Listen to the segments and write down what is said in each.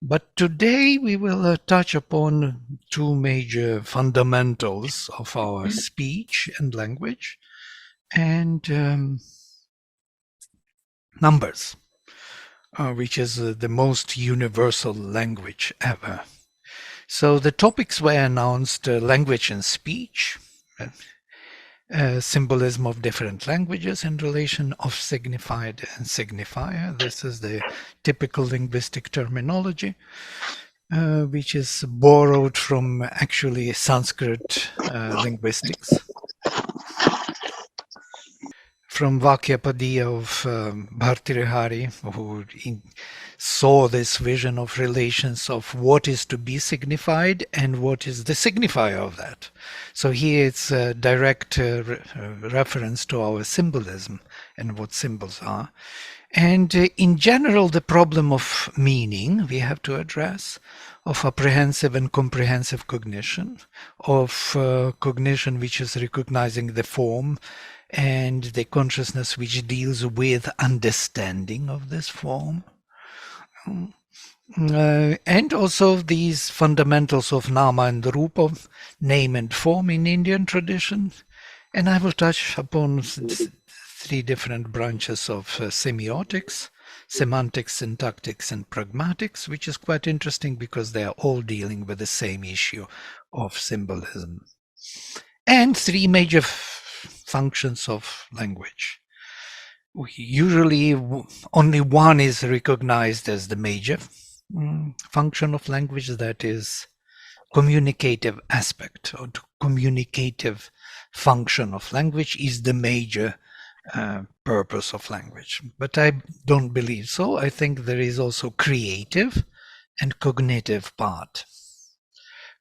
But today we will touch upon two major fundamentals of our speech and language, and numbers, which is the most universal language ever. So the topics were announced: language and speech, symbolism of different languages in relation of signified and signifier. This is the typical linguistic terminology, which is borrowed from actually Sanskrit linguistics. From Vakyapadiya of Bhartrihari, who saw this vision of relations of what is to be signified and what is the signifier of that. So here it's a direct reference to our symbolism and what symbols are. And in general, the problem of meaning we have to address, of apprehensive and comprehensive cognition, of cognition which is recognizing the form, and the consciousness which deals with understanding of this form. And also these fundamentals of nama and rupa, name and form in Indian tradition. And I will touch upon three different branches of semiotics: semantics, syntactics, and pragmatics, which is quite interesting because they are all dealing with the same issue of symbolism. And three major functions of language. Usually only one is recognized as the major function of language, that is communicative aspect, or communicative function of language is the major purpose of language. But I don't believe so. I think there is also creative and cognitive part,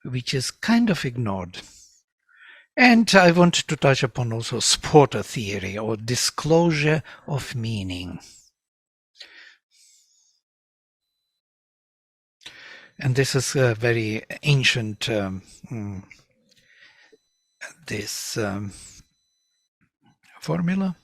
which is kind of ignored. And I want to touch upon also Sporter theory, or disclosure of meaning. And this is a very ancient formula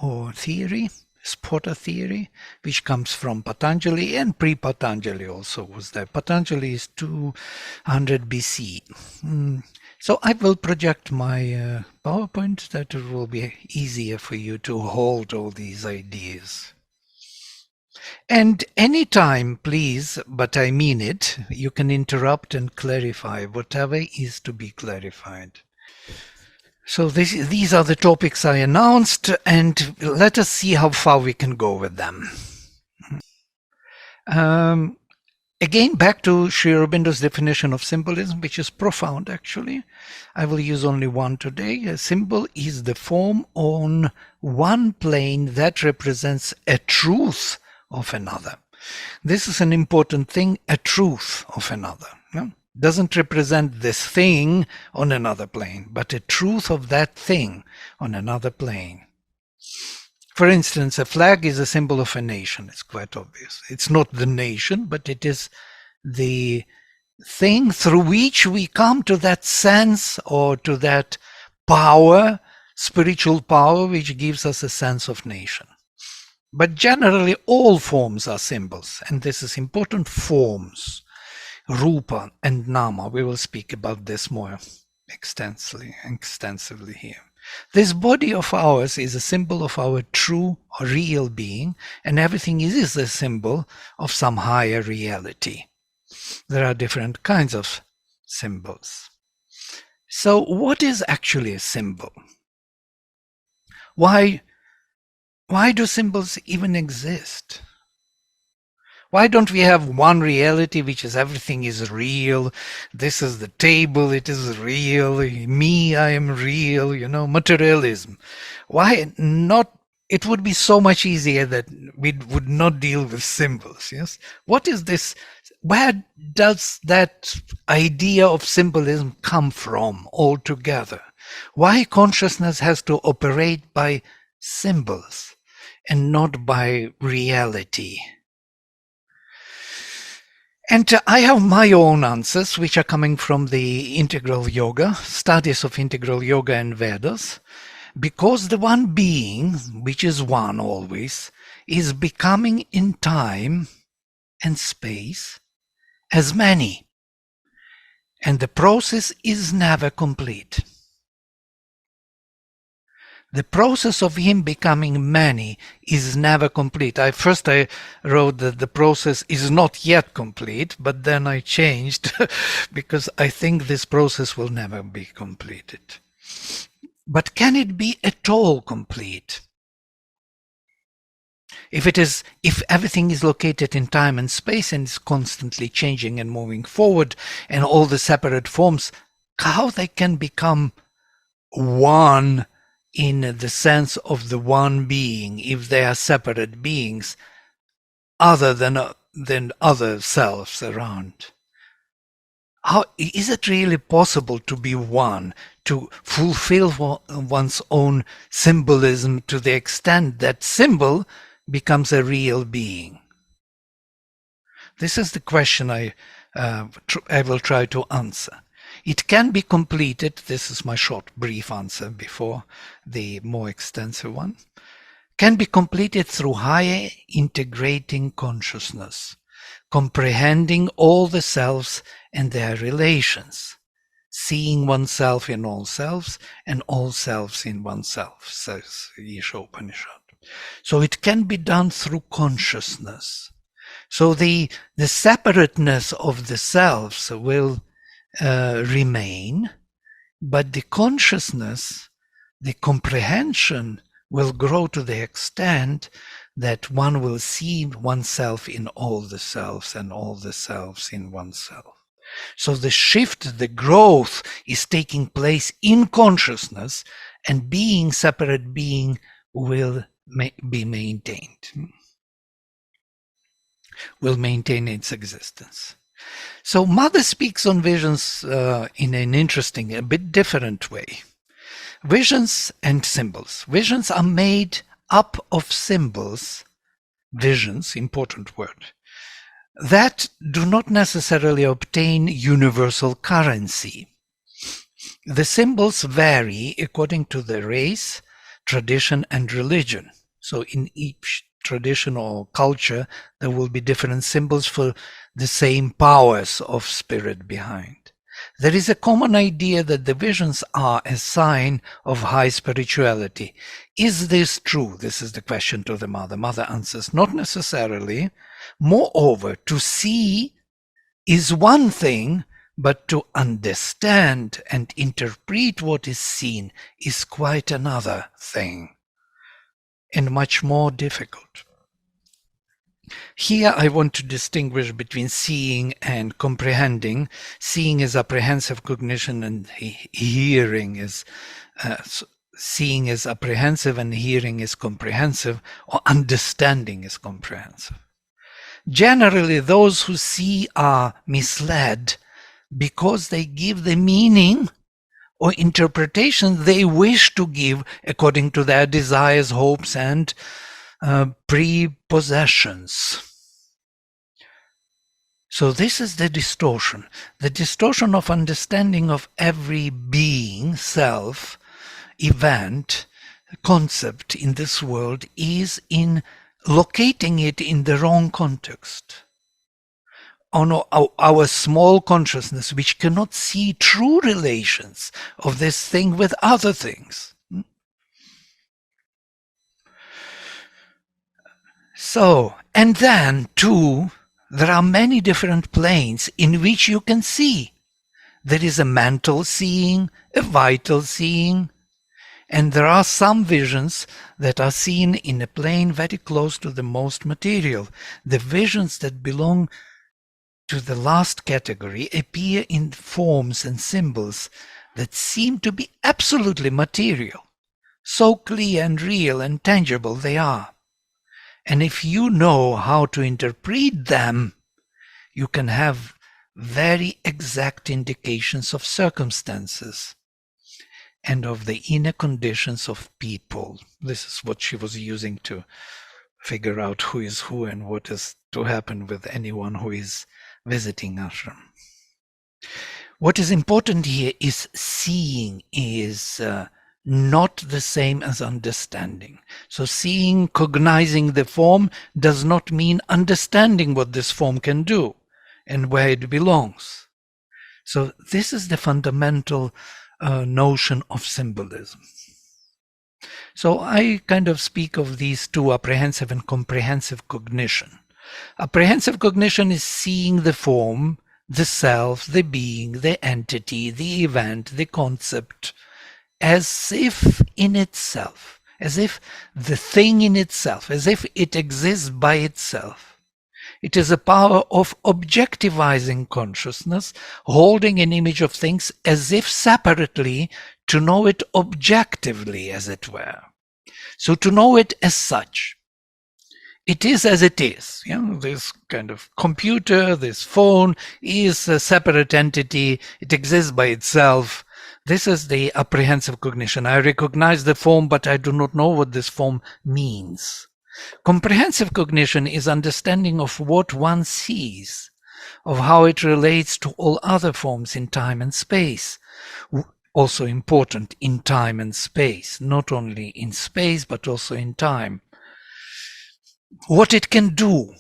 or theory, Sporter theory, which comes from Patanjali, and pre-Patanjali also was there. Patanjali is 200 BC. So I will project my PowerPoint, that it will be easier for you to hold all these ideas. And anytime, please, but I mean it, you can interrupt and clarify whatever is to be clarified. So these are the topics I announced, and let us see how far we can go with them. Again, back to Sri Aurobindo's definition of symbolism, which is profound, actually. I will use only one today. A symbol is the form on one plane that represents a truth of another. This is an important thing, a truth of another. No? Doesn't represent this thing on another plane, but a truth of that thing on another plane. For instance, a flag is a symbol of a nation. It's quite obvious. It's not the nation, but it is the thing through which we come to that sense, or to that power, spiritual power, which gives us a sense of nation. But generally, all forms are symbols, and this is important: forms, rupa and nama. We will speak about this more extensively here. This body of ours is a symbol of our true or real being, and everything is a symbol of some higher reality. There are different kinds of symbols. So what is actually a symbol? Why do symbols even exist? Why don't we have one reality, which is everything is real? This is the table, it is real. Me, I am real, materialism. Why not? It would be so much easier that we would not deal with symbols, yes? What is this? Where does that idea of symbolism come from altogether? Why consciousness has to operate by symbols and not by reality? And I have my own answers, which are coming from the integral yoga, studies of integral yoga and Vedas, because the one being, which is one always, is becoming in time and space as many. And the process is never complete. The process of him becoming many is never complete. I wrote that the process is not yet complete, but then I changed because I think this process will never be completed. But can it be at all complete? If everything is located in time and space and is constantly changing and moving forward, and all the separate forms, how they can become one in the sense of the one being, if they are separate beings other than other selves around? How is it really possible to be one, to fulfill one's own symbolism to the extent that symbol becomes a real being? This is the question I will try to answer. It can be completed, this is my short, brief answer before the more extensive one, can be completed through higher integrating consciousness, comprehending all the selves and their relations, seeing oneself in all selves and all selves in oneself, says Isha Upanishad. So it can be done through consciousness. So the separateness of the selves will remain, but the consciousness, the comprehension will grow to the extent that one will see oneself in all the selves and all the selves in oneself. So the shift, the growth is taking place in consciousness, and being, separate being, will be maintained, will maintain its existence. So Mother speaks on visions in an interesting, a bit different way. Visions and symbols. Visions are made up of symbols, visions, important word, that do not necessarily obtain universal currency. The symbols vary according to the race, tradition, and religion. So in each tradition or culture, there will be different symbols for the same powers of spirit behind. There is a common idea that the visions are a sign of high spirituality. Is this true? This is the question to the mother. Mother answers, not necessarily. Moreover, to see is one thing, but to understand and interpret what is seen is quite another thing, and much more difficult. Here I want to distinguish between seeing and comprehending. Seeing is apprehensive cognition, and hearing is seeing is apprehensive and hearing is comprehensive, or understanding is comprehensive. Generally, those who see are misled because they give the meaning or interpretation they wish to give according to their desires, hopes, and prepossessions. So this is the distortion of understanding of every being, self, event, concept in this world is in locating it in the wrong context. On our small consciousness, which cannot see true relations of this thing with other things. So, and then too, there are many different planes in which you can see. There is a mental seeing, a vital seeing, and there are some visions that are seen in a plane very close to the most material. The visions that belong to the last category appear in forms and symbols that seem to be absolutely material. So clear and real and tangible they are. And if you know how to interpret them, you can have very exact indications of circumstances and of the inner conditions of people. This is what she was using to figure out who is who and what is to happen with anyone who is visiting ashram. What is important here is seeing is not the same as understanding. So seeing, cognizing the form does not mean understanding what this form can do and where it belongs. So this is the fundamental notion of symbolism. So I kind of speak of these two, apprehensive and comprehensive cognition. Apprehensive cognition is seeing the form, the self, the being, the entity, the event, the concept, as if in itself, as if the thing in itself, as if it exists by itself. It is a power of objectivizing consciousness, holding an image of things as if separately, to know it objectively, as it were. So to know it as such. It is as it is. You know, this kind of computer, this phone is a separate entity. It exists by itself. This is the apprehensive cognition. I recognize the form, but I do not know what this form means. Comprehensive cognition is understanding of what one sees, of how it relates to all other forms in time and space. Also important in time and space, not only in space, but also in time. What it can do,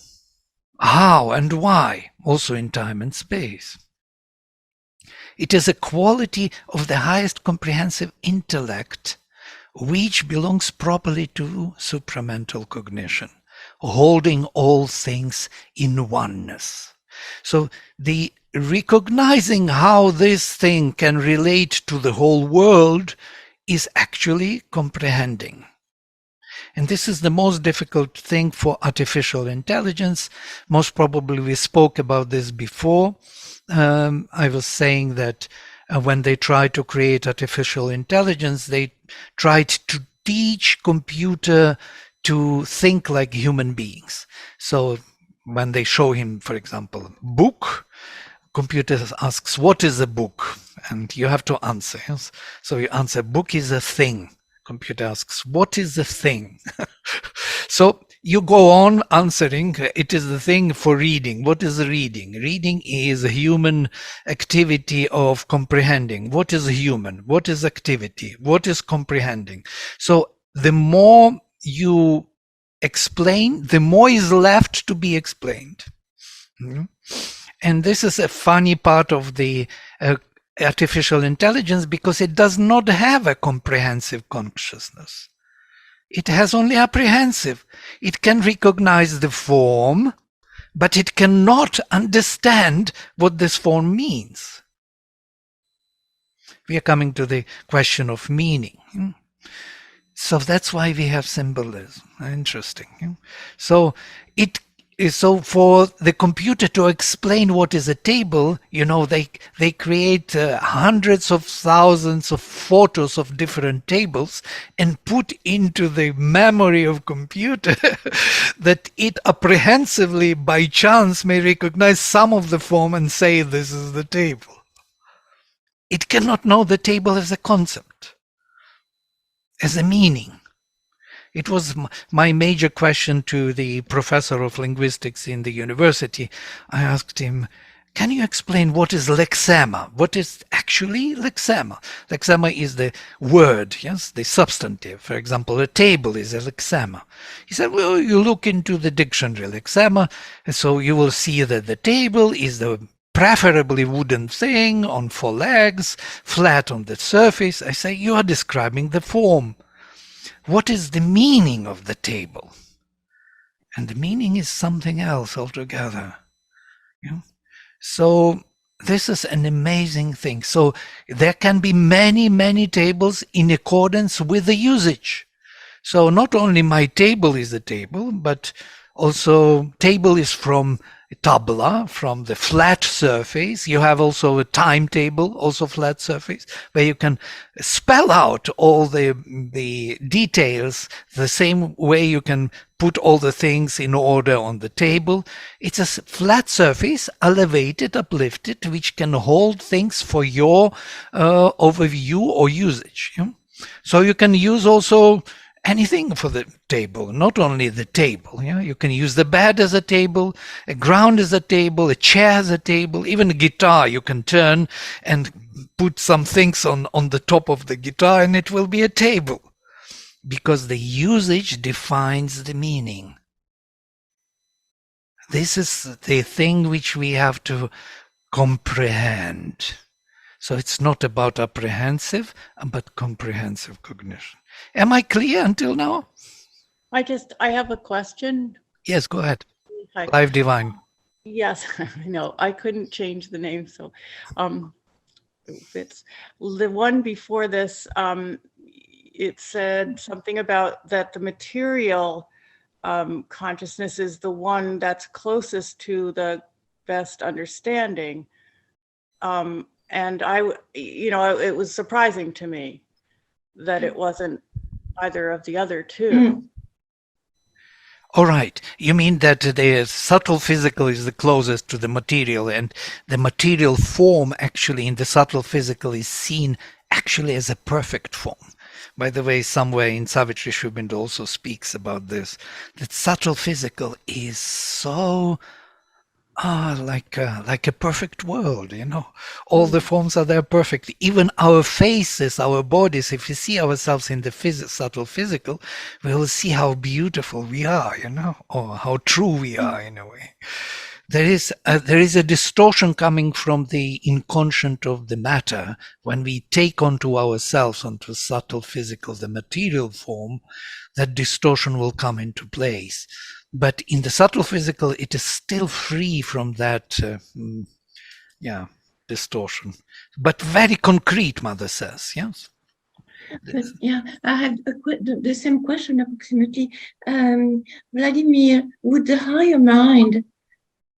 how and why, also in time and space. It is a quality of the highest comprehensive intellect, which belongs properly to supramental cognition, holding all things in oneness. So the recognizing how this thing can relate to the whole world is actually comprehending. And this is the most difficult thing for artificial intelligence. Most probably we spoke about this before. I was saying that when they tried to create artificial intelligence, they tried to teach computer to think like human beings. So when they show him, for example, book, computer asks, what is a book? And you have to answer. So you answer, book is a thing. Computer asks, what is the thing? So you go on answering, it is the thing for reading. What is reading? Reading is a human activity of comprehending. What is human? What is activity? What is comprehending? So the more you explain, the more is left to be explained. And this is a funny part of the artificial intelligence, because it does not have a comprehensive consciousness. It has only apprehensive. It can recognize the form, but it cannot understand what this form means. We are coming to the question of meaning. So that's why we have symbolism. Interesting. So for the computer to explain what is a table, they create hundreds of thousands of photos of different tables and put into the memory of computer that it apprehensively, by chance, may recognize some of the form and say this is the table. It cannot know the table as a concept, as a meaning. It was my major question to the professor of linguistics in the university. I asked him, can you explain what is lexema? What is actually lexema? Lexema is the word, yes, the substantive. For example, a table is a lexema. He said, well, you look into the dictionary lexema, and so you will see that the table is the preferably wooden thing on 4 legs, flat on the surface. I say, you are describing the form. What is the meaning of the table? And the meaning is something else altogether. So this is an amazing thing. So there can be many, many tables in accordance with the usage. So not only my table is a table, but also table is from tabla, from the flat surface. You have also a timetable, also flat surface, where you can spell out all the details the same way you can put all the things in order on the table. It's a flat surface, elevated, uplifted, which can hold things for your overview or usage. So you can use also anything for the table, not only the table. You can use the bed as a table, a ground as a table, a chair as a table, even a guitar you can turn and put some things on the top of the guitar and it will be a table, because the usage defines the meaning. This is the thing which we have to comprehend. So it's not about apprehensive, but comprehensive cognition. Am I clear until now? I have a question. Yes, go ahead. Hi. Live Divine. Yes, I know. I couldn't change the name, so it's the one before this. It said something about that the material consciousness is the one that's closest to the best understanding. And it was surprising to me that it wasn't either of the other two. All right. You mean that the subtle physical is the closest to the material, and the material form actually in the subtle physical is seen actually as a perfect form. By the way, somewhere in Savitri Shubin also speaks about this, that subtle physical is so like a perfect world, all the forms are there perfect. Even our faces, our bodies, if we see ourselves in the subtle physical, we will see how beautiful we are, or how true we are in a way. There is a distortion coming from the inconscient of the matter when we take onto ourselves, onto subtle physical, the material form. That distortion will come into place. But in the subtle physical, it is still free from that, distortion. But very concrete, Mother says, yes? But, I have the same question approximately. Vladimir, would the higher mind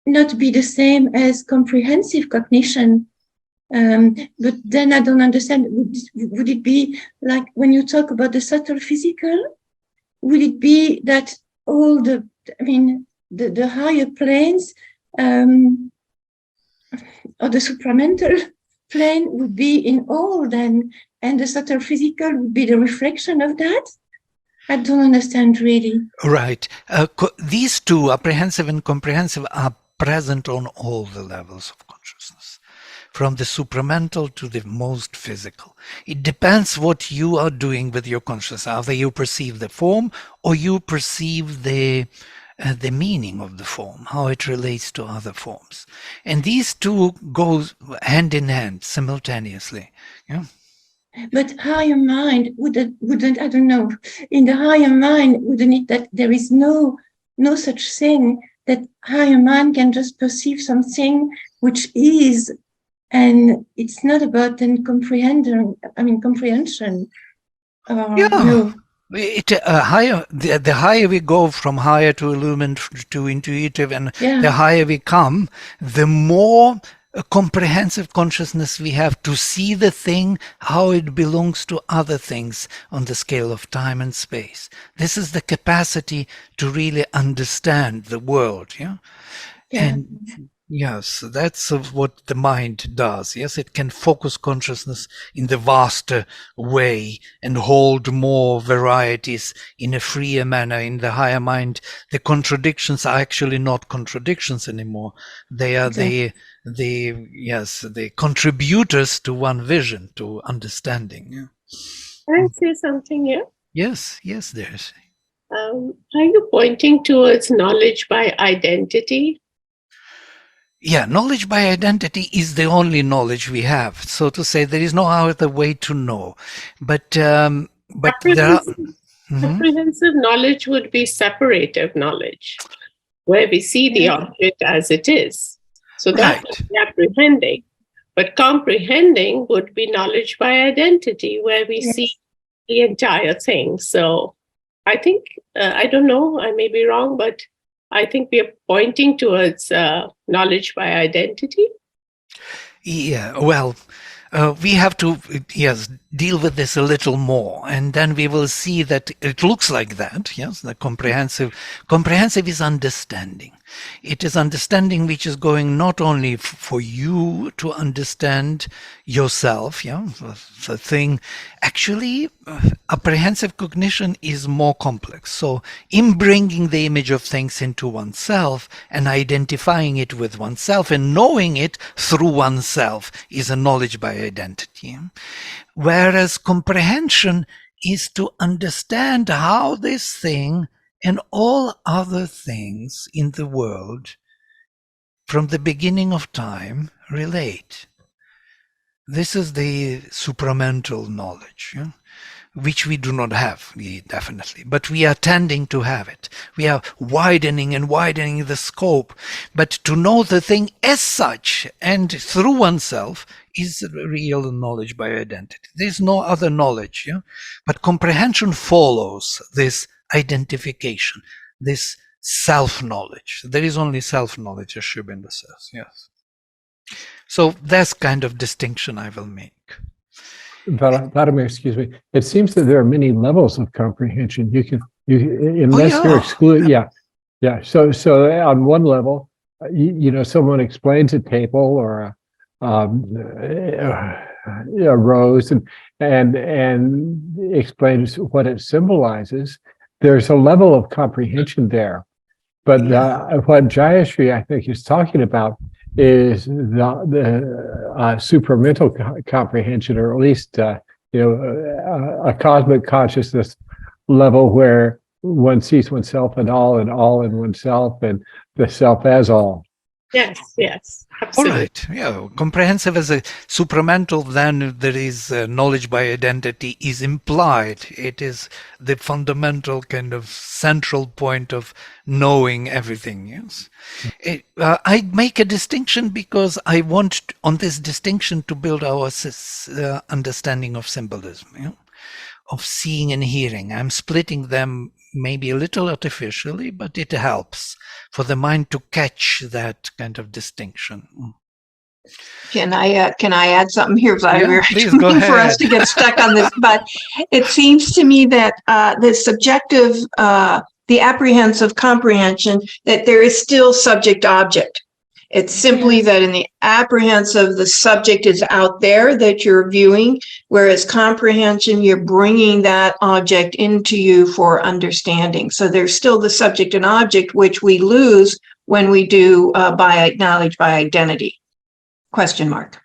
not be the same as comprehensive cognition? But then I don't understand. Would it be like when you talk about the subtle physical? Would it be that all the higher planes or the supramental plane would be in all then, and the subtle physical would be the reflection of that? I don't understand really. Right. These two, apprehensive and comprehensive, are present on all the levels of consciousness, from the supramental to the most physical. It depends what you are doing with your consciousness. Either you perceive the form or you perceive the meaning of the form, how it relates to other forms. And these two go hand in hand simultaneously. Yeah? But higher mind wouldn't, I don't know, in the higher mind, wouldn't it that there is no such thing, that higher mind can just perceive something which is, and it's not about then comprehension. No. The higher we go, from higher to illumined to intuitive, and the higher we come, the more comprehensive consciousness we have to see the thing, how it belongs to other things on the scale of time and space. This is the capacity to really understand the world. And yes, that's what the mind does. Yes, it can focus consciousness in the vaster way and hold more varieties in a freer manner. In the higher mind, the contradictions are actually not contradictions anymore. They are the contributors to one vision, to understanding. Can I say something here? Yes, there's. Are you pointing towards knowledge by identity? Yeah, knowledge by identity is the only knowledge we have. So to say, there is no other way to know. But there are... Comprehensive knowledge would be separative knowledge, where we see the object as it is. So that's apprehending. But comprehending would be knowledge by identity, where we see the entire thing. So I think, I don't know, I may be wrong, but I think we are pointing towards knowledge by identity. Yeah, well, we have to, deal with this a little more, and then we will see that it looks like that. Yes, the comprehensive is understanding. It is understanding which is going not only for you to understand yourself, the thing. Actually, apprehensive cognition is more complex. So in bringing the image of things into oneself and identifying it with oneself and knowing it through oneself is a knowledge by identity. Whereas comprehension is to understand how this thing and all other things in the world from the beginning of time relate. This is the supramental knowledge, which we do not have, definitely, but we are tending to have it. We are widening and widening the scope, but to know the thing as such and through oneself is real knowledge by identity. There's no other knowledge, but comprehension follows this identification, this self-knowledge. There is only self-knowledge, as Shubinda says, yes. So that's kind of distinction I will make. Vladimir, excuse me. It seems that there are many levels of comprehension. Unless you're excluded. Yeah. So on one level, someone explains a table or a rose and explains what it symbolizes. There's a level of comprehension there. But what Jayashri, I think, is talking about is the supramental comprehension, or at least a cosmic consciousness level where one sees oneself and all in oneself, and the self as all. Yes, absolutely. All right, comprehensive as a supramental, then there is knowledge by identity is implied. It is the fundamental kind of central point of knowing everything, yes. I make a distinction because I want on this distinction to build our understanding of symbolism, of seeing and hearing. I'm splitting them maybe a little artificially, but it helps for the mind to catch that kind of distinction. Can I add something here, Vladimir? Please go ahead. For us to get stuck on this, but it seems to me that the subjective, the apprehensive comprehension, that there is still subject-object. It's simply that in the apprehensive, the subject is out there that you're viewing, whereas comprehension, you're bringing that object into you for understanding. So there's still the subject and object, which we lose when we do by knowledge by identity. Question mark.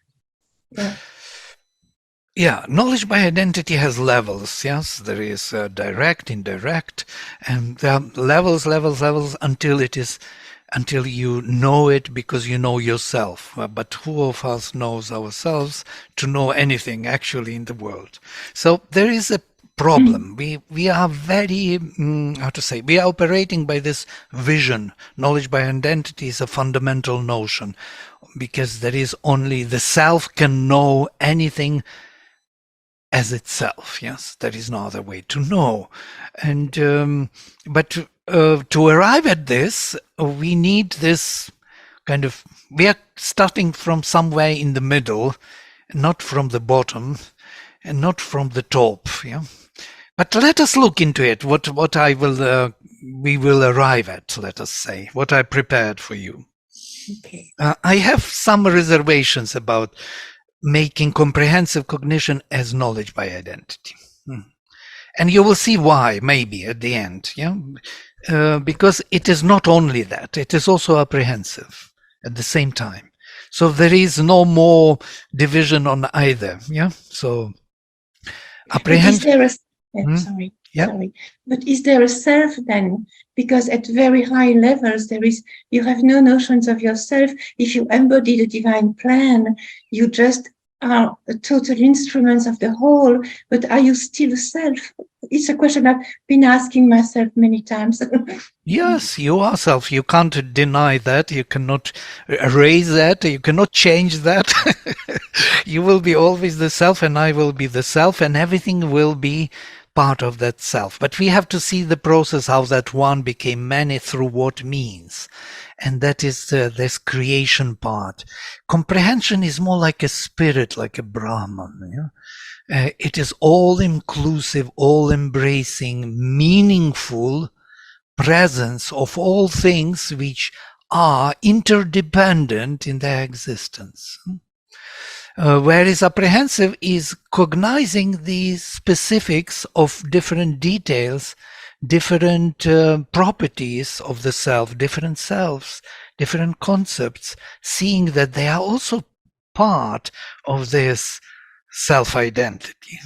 Yeah, knowledge by identity has levels, yes. There is direct, indirect, and there are levels until you know it because you know yourself. But who of us knows ourselves to know anything actually in the world? So there is a problem. We are very, we are operating by this vision. Knowledge by identity is a fundamental notion because there is only the self can know anything as itself. Yes, there is no other way to know. And to arrive at this, we need this kind of, we are starting from somewhere in the middle, not from the bottom and not from the top. Yeah. But let us look into it, what we will arrive at, let us say, what I prepared for you. Okay. I have some reservations about making comprehensive cognition as knowledge by identity. And you will see why, maybe, at the end. Because it is not only that, it is also apprehensive at the same time. So there is no more division on either. So apprehension. Sorry. But is there a self then? Because at very high levels, you have no notions of yourself. If you embody the divine plan, you just are a total instruments of the whole, but are you still a self? It's a question I've been asking myself many times. Yes, you are self. You can't deny that. You cannot erase that. You cannot change that. You will be always the self, and I will be the self, and everything will be part of that self. But we have to see the process, how that one became many through what means. And that is this creation part. Comprehension is more like a spirit, like a Brahman. It is all-inclusive, all-embracing, meaningful presence of all things which are interdependent in their existence. Whereas apprehensive is cognizing the specifics of different details, different properties of the self, different selves, different concepts, seeing that they are also part of this self-identity.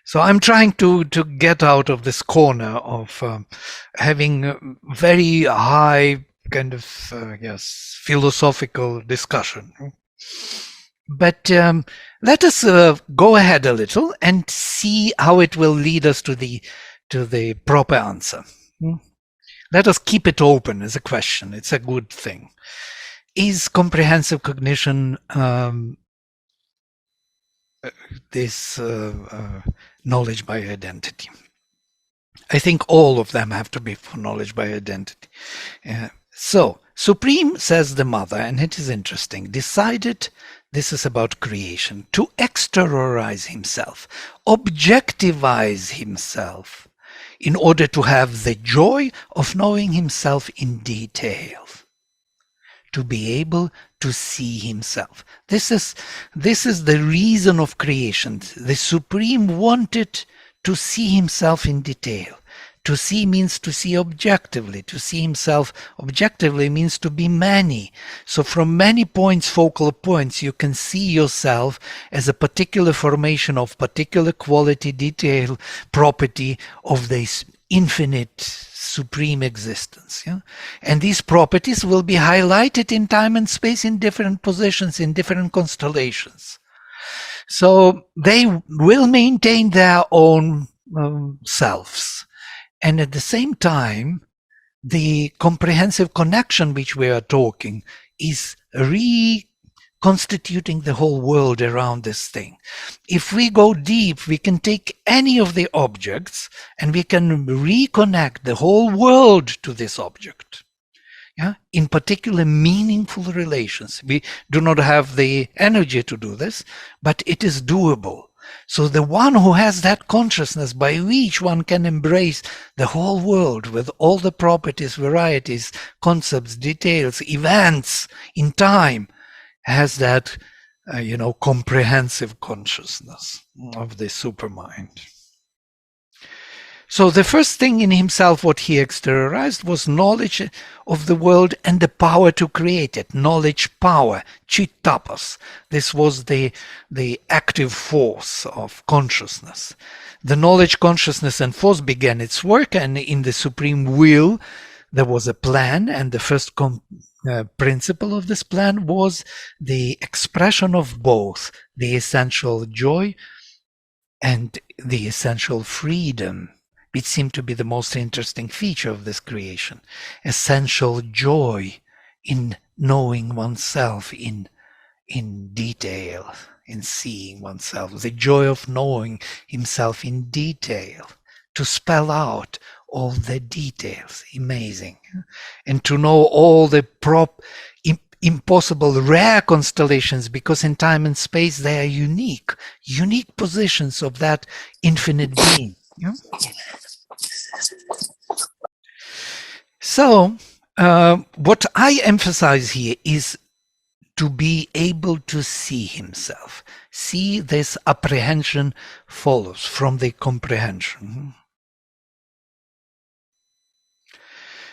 So I'm trying to get out of this corner of having very high kind of philosophical discussion. But let us go ahead a little and see how it will lead us to the proper answer. Let us keep it open as a question. It's a good thing. Is comprehensive cognition this knowledge by identity? I think all of them have to be for knowledge by identity. So, Supreme, says the mother, and it is interesting, decided, this is about creation, to exteriorize himself, objectivize himself, in order to have the joy of knowing himself in detail, to be able to see himself. This is the reason of creation. The Supreme wanted to see himself in detail. To see means to see objectively. To see himself objectively means to be many. So from many points, focal points, you can see yourself as a particular formation of particular quality, detail, property of this infinite supreme existence. Yeah? And these properties will be highlighted in time and space in different positions, in different constellations. So they will maintain their own selves. And at the same time, the comprehensive connection which we are talking is reconstituting the whole world around this thing. If we go deep, we can take any of the objects and we can reconnect the whole world to this object. Yeah, in particular meaningful relations. We do not have the energy to do this, but it is doable. So the one who has that consciousness by which one can embrace the whole world with all the properties, varieties, concepts, details, events in time, has that, comprehensive consciousness of the supermind. So the first thing in himself, what he exteriorized, was knowledge of the world and the power to create it. Knowledge, power, chittapas. This was the active force of consciousness. The knowledge, consciousness, and force began its work, and in the supreme will, there was a plan, and the first principle of this plan was the expression of both the essential joy and the essential freedom. It seemed to be the most interesting feature of this creation. Essential joy in knowing oneself in detail, in seeing oneself. The joy of knowing himself in detail, to spell out all the details. Amazing. And to know all the impossible, rare constellations, because in time and space they are unique positions of that infinite being. Yeah? So, what I emphasize here is to be able to see himself. See, this apprehension follows from the comprehension.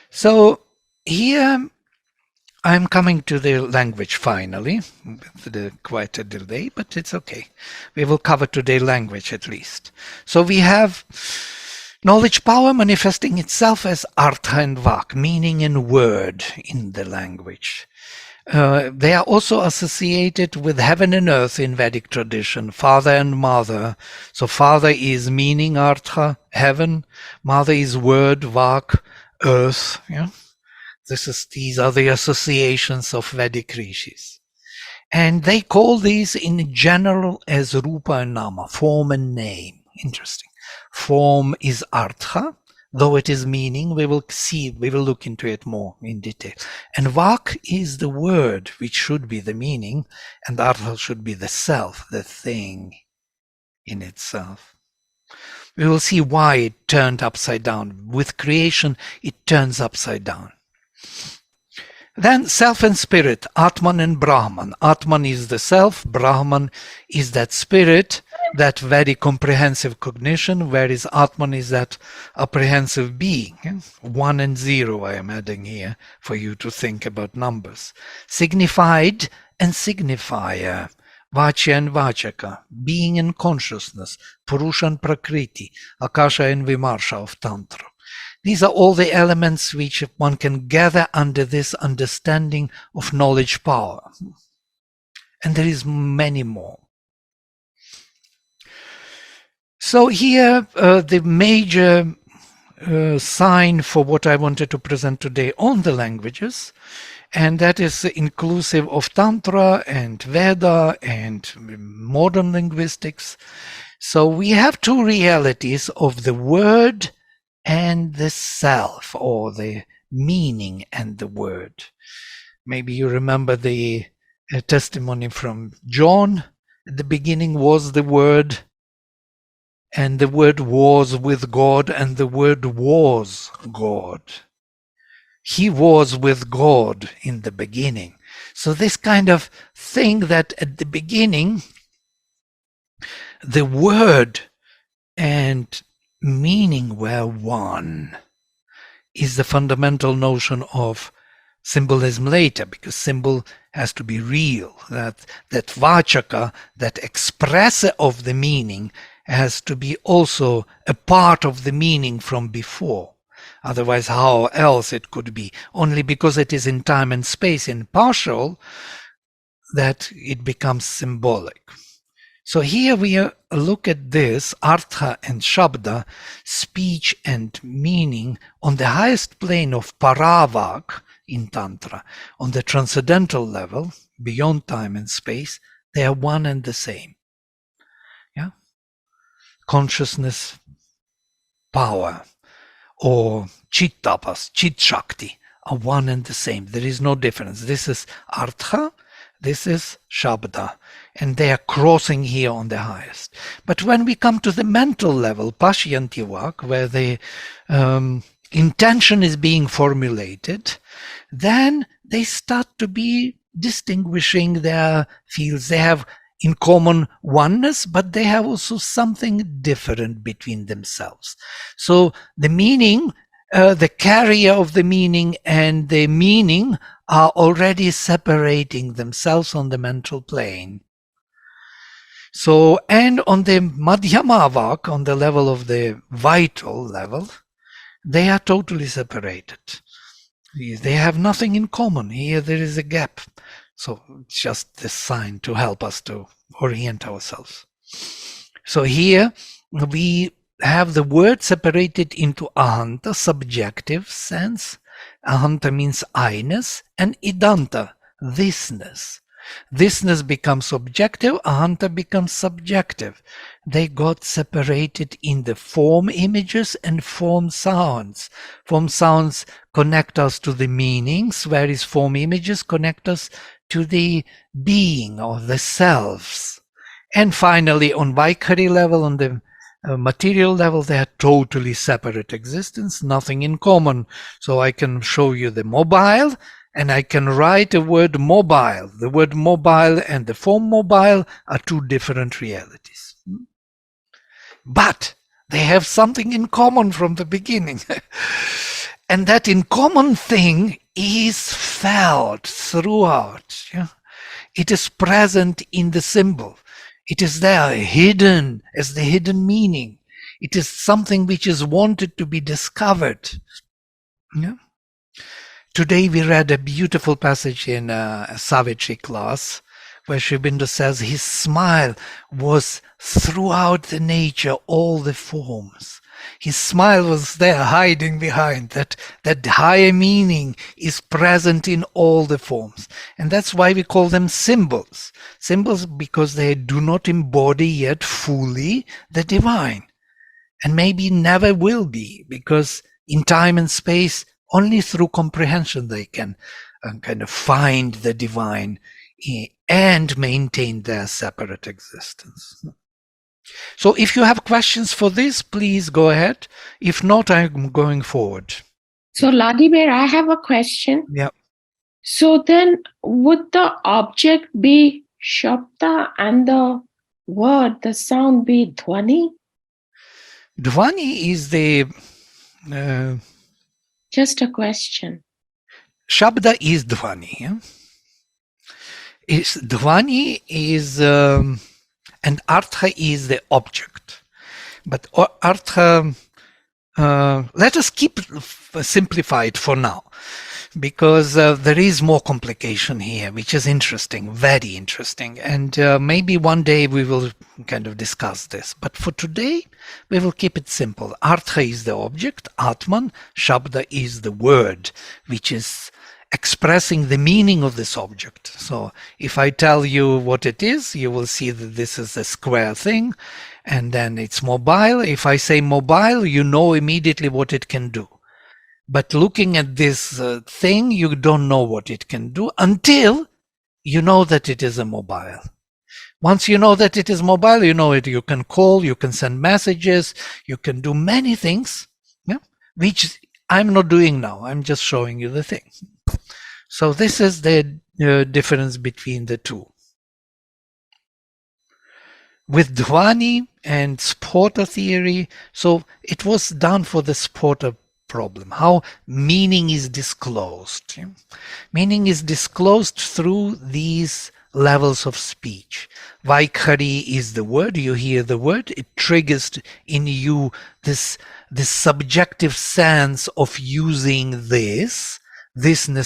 So, here I'm coming to the language finally, with quite a delay, but it's okay. We will cover today language at least. So we have knowledge power manifesting itself as artha and vak, meaning and word in the language. They are also associated with heaven and earth in Vedic tradition, father and mother. So father is meaning artha, heaven, mother is word, vak, earth. Yeah? These are the associations of Vedic rishis. And they call these in general as rupa and nama, form and name. Interesting. Form is artha, though it is meaning. We will look into it more in detail. And vak is the word, which should be the meaning, and artha should be the self, the thing in itself. We will see why it turned upside down. With creation, it turns upside down. Then self and spirit, Atman and Brahman. Atman is the self, Brahman is that spirit, that very comprehensive cognition, whereas Atman is that apprehensive being. 1 and 0 I am adding here for you to think about numbers. Signified and signifier, Vachya and Vachaka, being and consciousness, Purusha and Prakriti, Akasha and Vimarsha of Tantra. These are all the elements which one can gather under this understanding of knowledge power. And there is many more. So here, the major sign for what I wanted to present today on the languages, and that is inclusive of Tantra and Veda and modern linguistics. So we have two realities of the word and the self, or the meaning and the word. Maybe you remember the testimony from John. At the beginning was the Word, and the Word was with God, and the Word was God. He was with God in the beginning. So this kind of thing that at the beginning, the Word and meaning were one, is the fundamental notion of symbolism later, because symbol has to be real. That vachaka, that expresser of the meaning, has to be also a part of the meaning from before. Otherwise, how else it could be? Only because it is in time and space, in partial, that it becomes symbolic. So here we look at this, artha and shabda, speech and meaning, on the highest plane of paravak in Tantra, on the transcendental level, beyond time and space, they are one and the same. Yeah? Consciousness, power, or chittapas, chit shakti, are one and the same. There is no difference. This is artha, this is shabda, and they are crossing here on the highest. But when we come to the mental level, pashyantivak, where the intention is being formulated, then they start to be distinguishing their fields. They have in common oneness, but they have also something different between themselves. So the meaning, the carrier of the meaning and the meaning are already separating themselves on the mental plane. So, and on the madhyamavak, on the level of the vital level, they are totally separated. They have nothing in common. Here there is a gap. So it's just this sign to help us to orient ourselves. So here we have the word separated into ahanta, subjective sense. Ahanta means I-ness, and idanta, thisness. Thisness becomes objective, ahanta becomes subjective. They got separated in the form images and form sounds. Form sounds connect us to the meanings, whereas form images connect us to the being or the selves. And finally, on Vaikari level, on the material level, they are totally separate existence, nothing in common. So I can show you the mobile, and I can write a word mobile. The word mobile and the form mobile are two different realities. But they have something in common from the beginning. And that in common thing is felt throughout. Yeah? It is present in the symbol. It is there, hidden as the hidden meaning. It is something which is wanted to be discovered. Yeah? Today we read a beautiful passage in a Savitri class where Sri Aurobindo says his smile was throughout the nature, all the forms. His smile was there hiding behind that higher meaning is present in all the forms. And that's why we call them symbols. Symbols because they do not embody yet fully the divine. And maybe never will be, because in time and space, only through comprehension they can kind of find the divine and maintain their separate existence. So if you have questions for this, please go ahead. If not, I'm going forward. So Vladimir, I have a question. Yeah. So then would the object be Shabda and the word, the sound be Dhwani? Dhvani is the Just a question. Shabda is Dhvani. Yeah? Dhvani is and Artha is the object. But Artha, let us keep simplified for now, because there is more complication here, which is interesting, very interesting. And maybe one day we will kind of discuss this. But for today, we will keep it simple. Artha is the object, Atman, Shabda is the word, which is expressing the meaning of this object. So if I tell you what it is, you will see that this is a square thing, and then it's mobile. If I say mobile, you know immediately what it can do. But looking at this thing, you don't know what it can do until you know that it is a mobile. Once you know that it is mobile, you know it. You can call, you can send messages, you can do many things, yeah? Which I'm not doing now. I'm just showing you the thing. So this is the difference between the two. With Dhvani and Sporta theory, so it was done for the Sporta problem, how meaning is disclosed. Meaning is disclosed through these levels of speech. Vaikhari is the word, you hear the word, it triggers in you this subjective sense of using thisness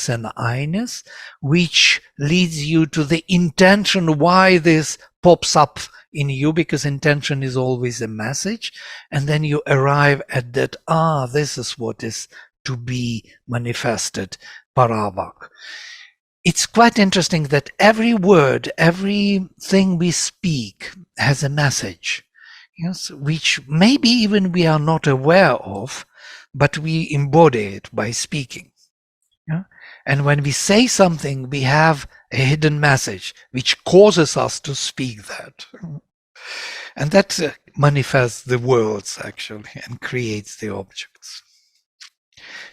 and I-ness, which leads you to the intention why this pops up in you, because intention is always a message, and then you arrive at that, this is what is to be manifested, paravak. It's quite interesting that every word, everything we speak has a message, yes, which maybe even we are not aware of, but we embody it by speaking. Yeah? And when we say something, we have a hidden message which causes us to speak that. And that manifests the worlds actually and creates the objects.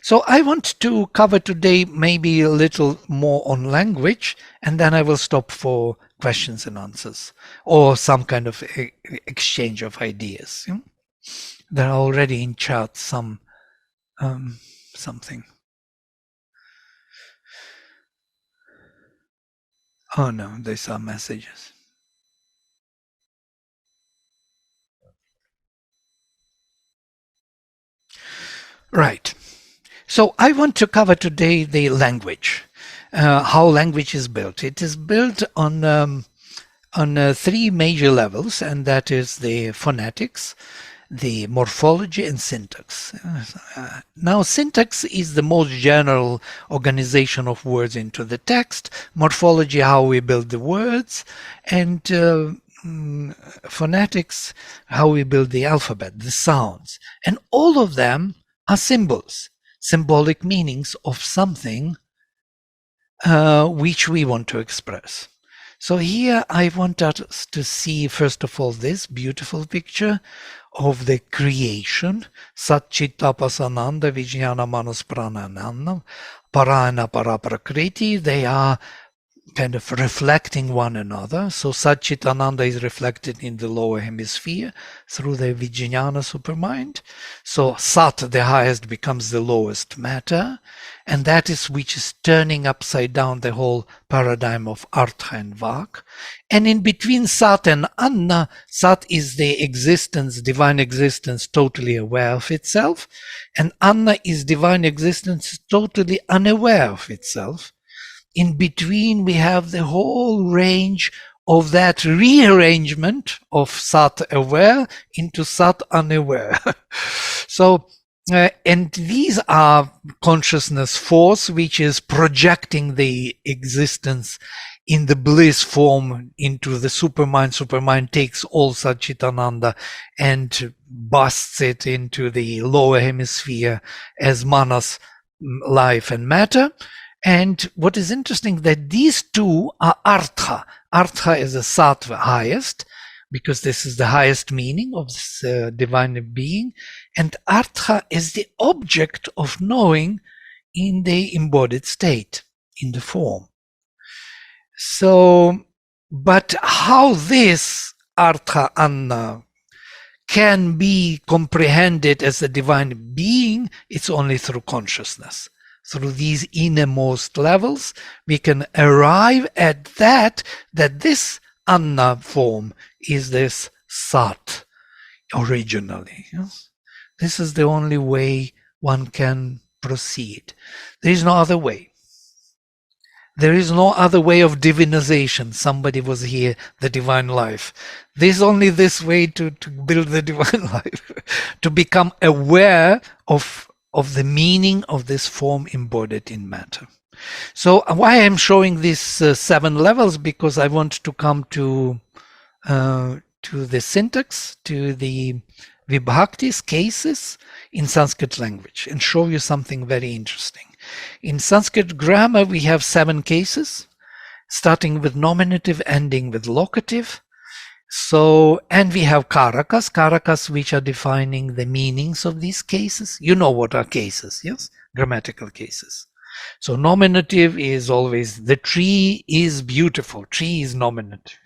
So I want to cover today maybe a little more on language, and then I will stop for questions and answers or some kind of exchange of ideas. Yeah? There are already in chat some something. Oh no, these are messages. Right. So I want to cover today the language, how language is built. It is built on three major levels, and that is the phonetics, the morphology, and syntax. Now, syntax is the most general organization of words into the text, morphology, how we build the words, and phonetics, how we build the alphabet, the sounds. And all of them are symbols, symbolic meanings of something which we want to express. So here I want us to see, first of all, this beautiful picture of the creation, Sat Chit Tapas Ananda Vijnana Manas Pranananda, Parana Paraprakriti. They are kind of reflecting one another. So Satchitananda is reflected in the lower hemisphere through the Vijnana supermind. So Sat, the highest, becomes the lowest matter, and that is which is turning upside down the whole paradigm of Artha and Vak. And in between Sat and Anna, Sat is the existence, divine existence, totally aware of itself, and Anna is divine existence, totally unaware of itself. In between, we have the whole range of that rearrangement of Sat aware into Sat unaware. So, and these are consciousness force, which is projecting the existence in the bliss form into the supermind. Supermind takes all Satchitananda and busts it into the lower hemisphere as manas, life and matter. And what is interesting that these two are Artha. Artha is the Sattva highest, because this is the highest meaning of this divine being. And Artha is the object of knowing in the embodied state. in the form. So, but how this Artha Anna can be comprehended as a divine being, it's only through consciousness. Through these innermost levels, we can arrive at that this Anna form is this Sat originally. Yes? This is the only way one can proceed. There is no other way. There is no other way of divinization. Somebody was here, the divine life. There's only this way to build the divine life, to become aware of the meaning of this form embodied in matter. So why I'm showing these 7 levels, because I want to come to the syntax, to the vibhaktis, cases in Sanskrit language, and show you something very interesting. In Sanskrit grammar, we have 7 cases, starting with nominative, ending with locative. So, and we have karakas, which are defining the meanings of these cases. You know what are cases, yes? Grammatical cases. So nominative is always, the tree is beautiful. Tree is nominative.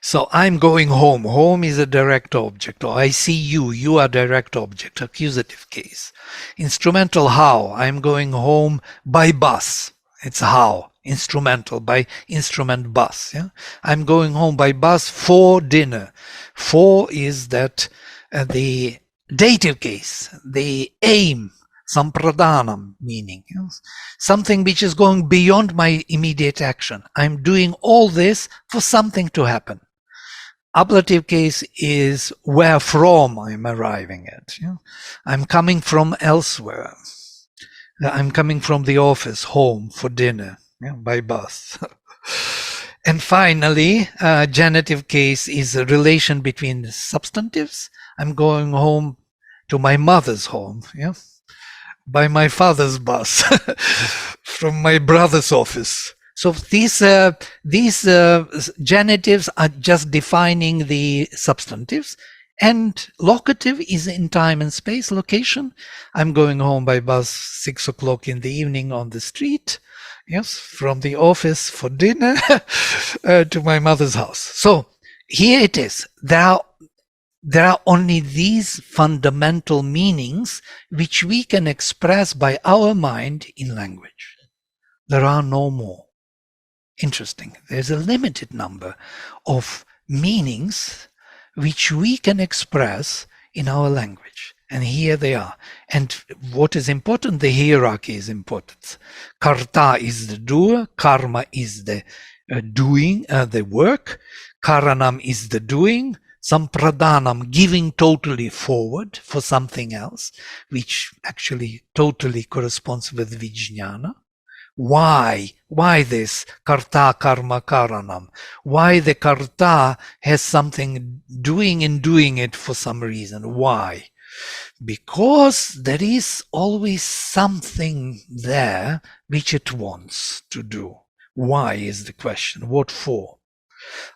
So I'm going home. Home is a direct object. Or I see you. You are direct object. Accusative case. Instrumental how. I'm going home by bus. It's how. Instrumental by instrument bus. Yeah? I'm going home by bus for dinner. For is that the dative case. The aim. Sampradhanam meaning. Yes? Something which is going beyond my immediate action. I'm doing all this for something to happen. Ablative case is where from I'm arriving at. Yeah? I'm coming from elsewhere. I'm coming from the office, home, for dinner, by bus. And finally, genitive case is a relation between the substantives. I'm going home to my mother's home, by my father's bus, from my brother's office. So these genitives are just defining the substantives, and locative is in time and space, location. I'm going home by bus 6 o'clock in the evening on the street, from the office for dinner to my mother's house. So here it is. There are only these fundamental meanings which we can express by our mind in language. There are no more. Interesting. There's a limited number of meanings which we can express in our language. And here they are. And what is important? The hierarchy is important. Karta is the doer. Karma is the doing, the work. Karanam is the doing. Sampradhanam, giving totally forward for something else, which actually totally corresponds with vijnana. Why this karta karma karanam? Why the karta has something doing and doing it for some reason? Why? Because there is always something there which it wants to do. Why is the question? What for?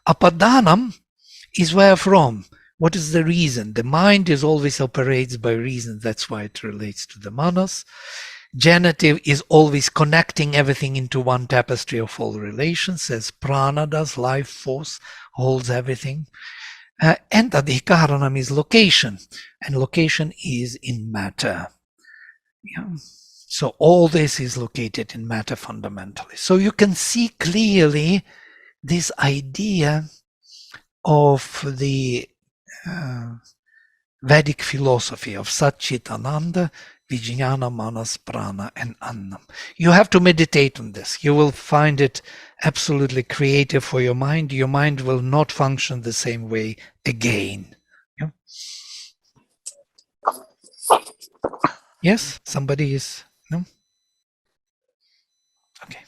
Apadhanam is where from. What is the reason? The mind is always operates by reason. That's why it relates to the manas. Genitive is always connecting everything into one tapestry of all relations, as prana does, life force holds everything. And adhikaranam is location, and location is in matter. So all this is located in matter fundamentally. So you can see clearly this idea of the Vedic philosophy of Sat Chit Ananda, Vijnana, Manas, Prana, and Annam. You have to meditate on this. You will find it absolutely creative for your mind. Your mind will not function the same way again. Yes? Somebody is... No? Okay.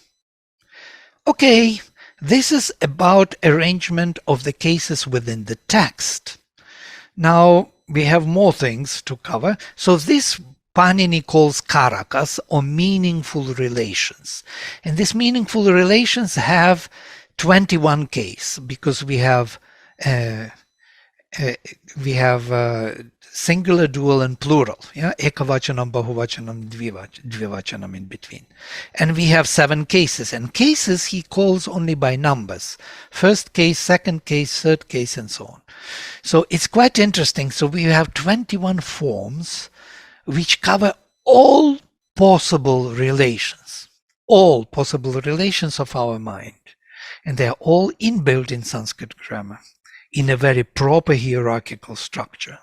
Okay. This is about arrangement of the cases within the text. Now, we have more things to cover. So this Panini calls karakas, or meaningful relations. And these meaningful relations have 21 cases, because we have we have singular, dual, and plural. Yeah, ekavachanam, bahuvachanam, dvivachanam in between. And we have 7 cases. And cases he calls only by numbers. First case, second case, third case, and so on. So it's quite interesting. So we have 21 forms which cover all possible relations of our mind. And they are all inbuilt in Sanskrit grammar in a very proper hierarchical structure.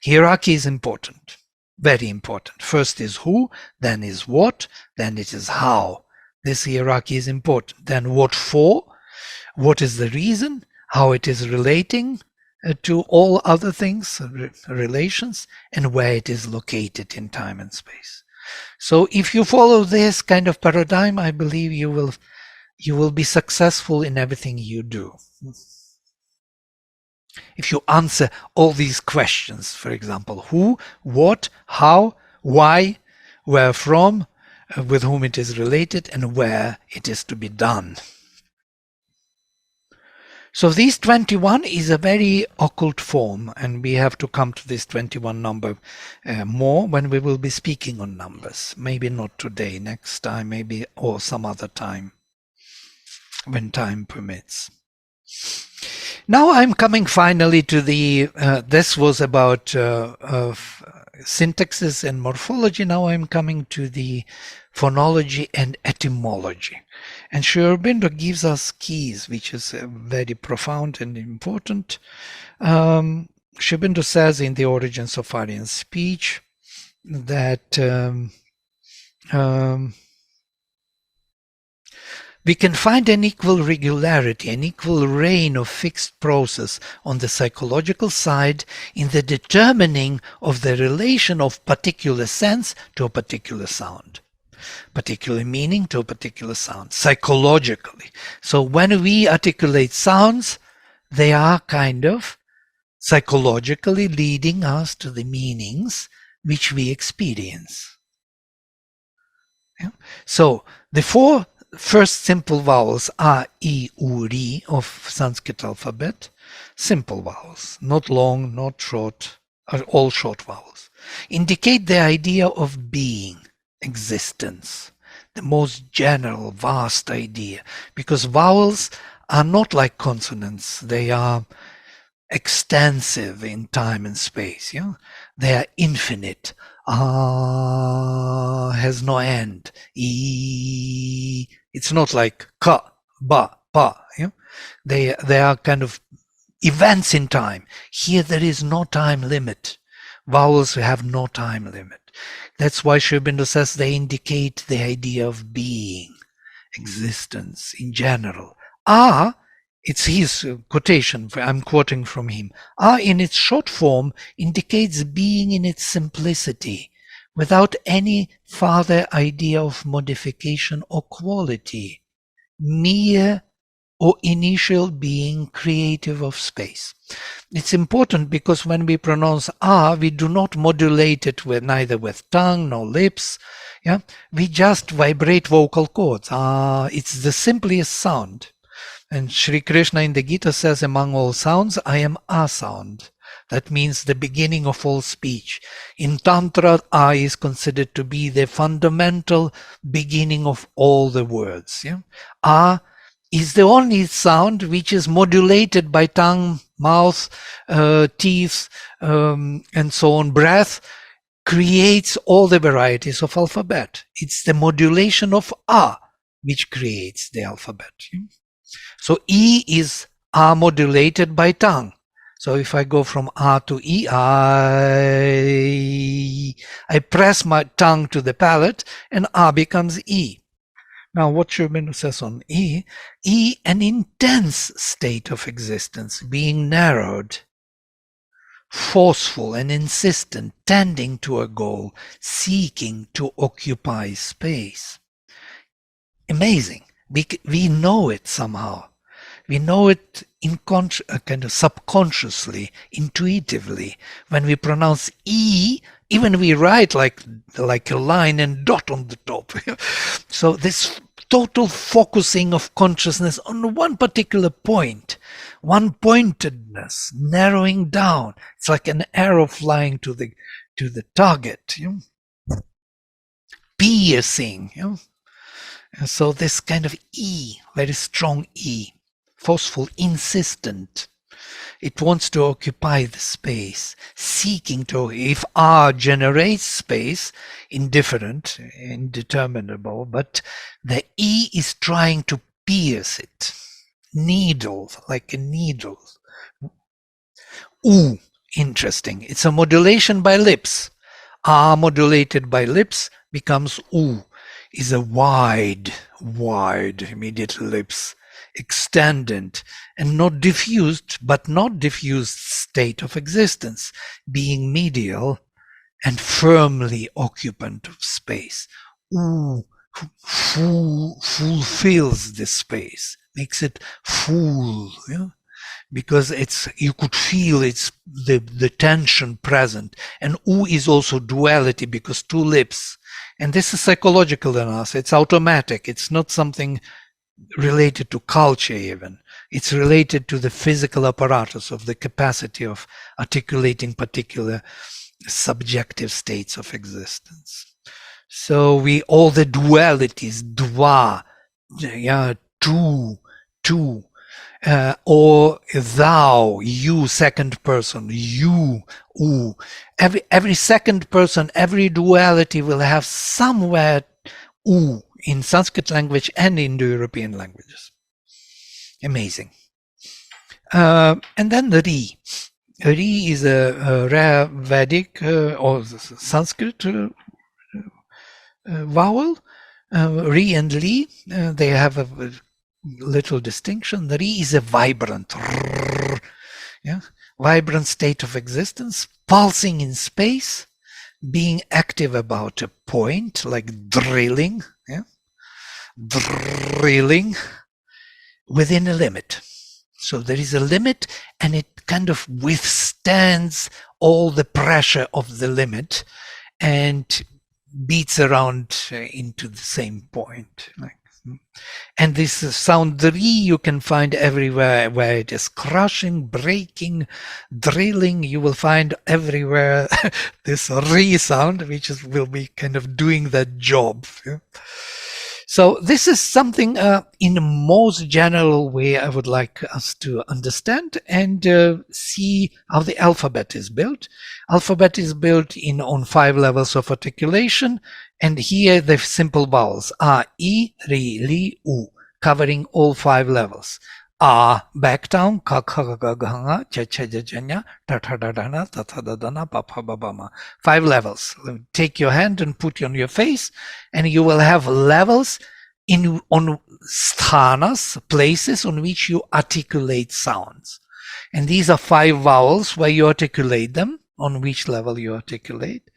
Hierarchy is important, very important. First is who, then is what, then it is how. This hierarchy is important. Then what for, what is the reason, how it is relating to all other things, relations, and where it is located in time and space. So if you follow this kind of paradigm, I believe you will be successful in everything you do. If you answer all these questions, for example, who, what, how, why, where from, with whom it is related, and where it is to be done. So these 21 is a very occult form, and we have to come to this 21 number more when we will be speaking on numbers. Maybe not today, next time, maybe, or some other time, when time permits. Now I'm coming finally to the, this was about syntaxes and morphology. Now I'm coming to the phonology and etymology. And Sri Aurobindo gives us keys, which is very profound and important. Sri Aurobindo says in The Origins of Aryan Speech that we can find an equal regularity, an equal reign of fixed process on the psychological side in the determining of the relation of particular sense to a particular sound, particular meaning to a particular sound, psychologically. So when we articulate sounds, they are kind of psychologically leading us to the meanings which we experience. Yeah? So the 4 first simple vowels are I, U, Ri of Sanskrit alphabet, simple vowels, not long, not short, are all short vowels, indicate the idea of being, existence, the most general, vast idea, because vowels are not like consonants, they are extensive in time and space. Yeah? They are infinite. Has no end. E, it's not like ka, ba, pa. Yeah? They are kind of events in time. Here there is no time limit. Vowels have no time limit. That's why Sri Aurobindo says they indicate the idea of being, existence in general. It's his quotation, I'm quoting from him. In its short form indicates being in its simplicity, without any further idea of modification or quality, mere or initial being creative of space. It's important because when we pronounce we do not modulate it with neither with tongue nor lips. Yeah, we just vibrate vocal cords. It's the simplest sound. And Sri Krishna in the Gita says, among all sounds, I am a sound. That means the beginning of all speech. In Tantra, is considered to be the fundamental beginning of all the words. Yeah? Is the only sound which is modulated by tongue, mouth, teeth, and so on. Breath creates all the varieties of alphabet. It's the modulation of which creates the alphabet. Yeah? So E is modulated by tongue. So if I go from to E, I press my tongue to the palate and becomes E. Now what Sri Aurobindo says on E, an intense state of existence, being narrowed, forceful and insistent, tending to a goal, seeking to occupy space. Amazing. We know it somehow. We know it kind of subconsciously, intuitively. When we pronounce E, even we write like a line and dot on the top. So this total focusing of consciousness on one particular point, one pointedness, narrowing down. It's like an arrow flying to the target, piercing. And so this kind of E, very strong E, forceful, insistent. It wants to occupy the space, seeking to, if R generates space, indifferent, indeterminable, but the E is trying to pierce it. Needle, like a needle. U, interesting. It's a modulation by lips. R modulated by lips becomes U, is a wide, immediate lips, extended and not diffused, but not diffused state of existence, being medial and firmly occupant of space. Ooh, fulfills the space, makes it full, because you could feel it's the tension present. And U is also duality because two lips. And this is psychological in us. It's automatic. It's not something related to culture even. It's related to the physical apparatus of the capacity of articulating particular subjective states of existence. So all the dualities, dva, two, or thou, you, second person, you, u. Every second person, every duality will have somewhere u in Sanskrit language and Indo-European languages. Amazing. And then the Ri. Ri is a rare Vedic or Sanskrit vowel. Ri and Li, they have a little distinction. The Ri is a vibrant, vibrant state of existence, pulsing in space, being active about a point, like drilling, drilling within a limit. So there is a limit, and it kind of withstands all the pressure of the limit and beats around into the same point. And this sound Ri you can find everywhere where it is crushing, breaking, drilling. You will find everywhere this Ri sound, which will be kind of doing that job. So this is something in the most general way I would like us to understand and see how the alphabet is built. Alphabet is built on 5 levels of articulation, and here the simple vowels A, I, Ri, Li, U, covering all 5 levels. A, back down, ka, ka, ga, ga, nga, cha, cha, ja, ja, nya, ta, ta, da, da, na, ta, ta, da, da, na, pa, pa, ba, ba, ma. 5 levels. Take your hand and put it on your face, and you will have levels on sthanas, places on which you articulate sounds. And these are 5 vowels where you articulate them, on which level you articulate.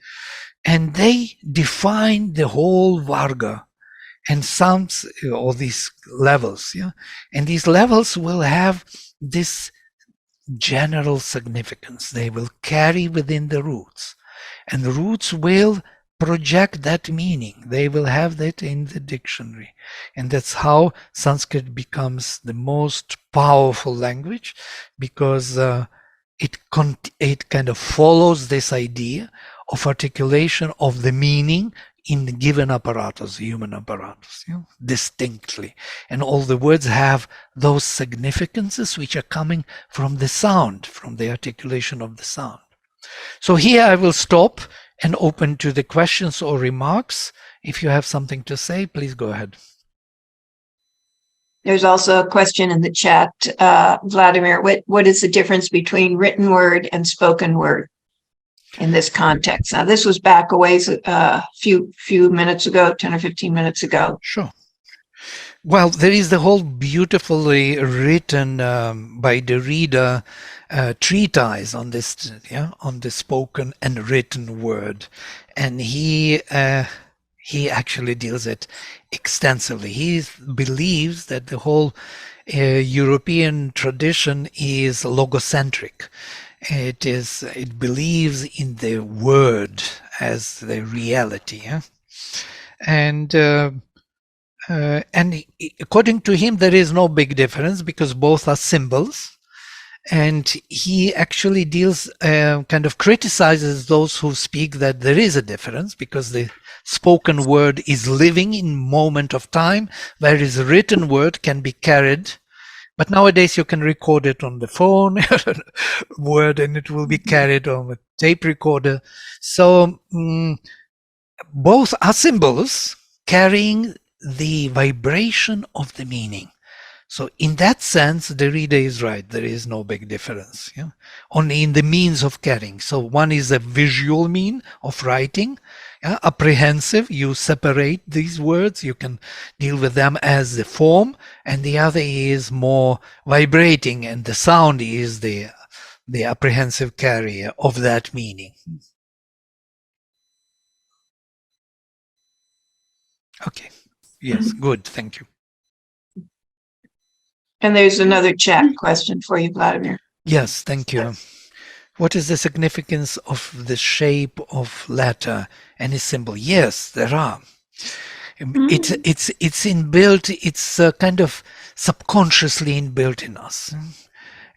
And they define the whole varga and sounds, or these levels. And these levels will have this general significance. They will carry within the roots. And the roots will project that meaning. They will have that in the dictionary. And that's how Sanskrit becomes the most powerful language, because it kind of follows this idea of articulation of the meaning in the given apparatus, human apparatus, distinctly. And all the words have those significances which are coming from the sound, from the articulation of the sound. So here I will stop and open to the questions or remarks. If you have something to say, please go ahead. There's also a question in the chat, Vladimir, what is the difference between written word and spoken word in this context? Now, this was back a ways, few minutes ago, 10 or 15 minutes ago. Sure. Well, there is the whole beautifully written by Derrida treatise on this, on the spoken and written word, and he actually deals it extensively. He believes that the whole European tradition is logocentric. It believes in the word as the reality, and according to him, there is no big difference because both are symbols. And he actually deals, kind of criticizes those who speak that there is a difference because the spoken word is living in moment of time, whereas a written word can be carried. But nowadays you can record it on the phone, word, and it will be carried on a tape recorder. So both are symbols carrying the vibration of the meaning. So in that sense, the reader is right. There is no big difference. Yeah? Only in the means of carrying. So one is a visual mean of writing, apprehensive. You separate these words. You can deal with them as the form. And the other is more vibrating. And the sound is the apprehensive carrier of that meaning. Okay. Yes, good. Thank you. And there's another chat question for you, Vladimir. Yes, thank you. What is the significance of the shape of letter? Any symbol? Yes, there are. It's inbuilt. It's kind of subconsciously inbuilt in us.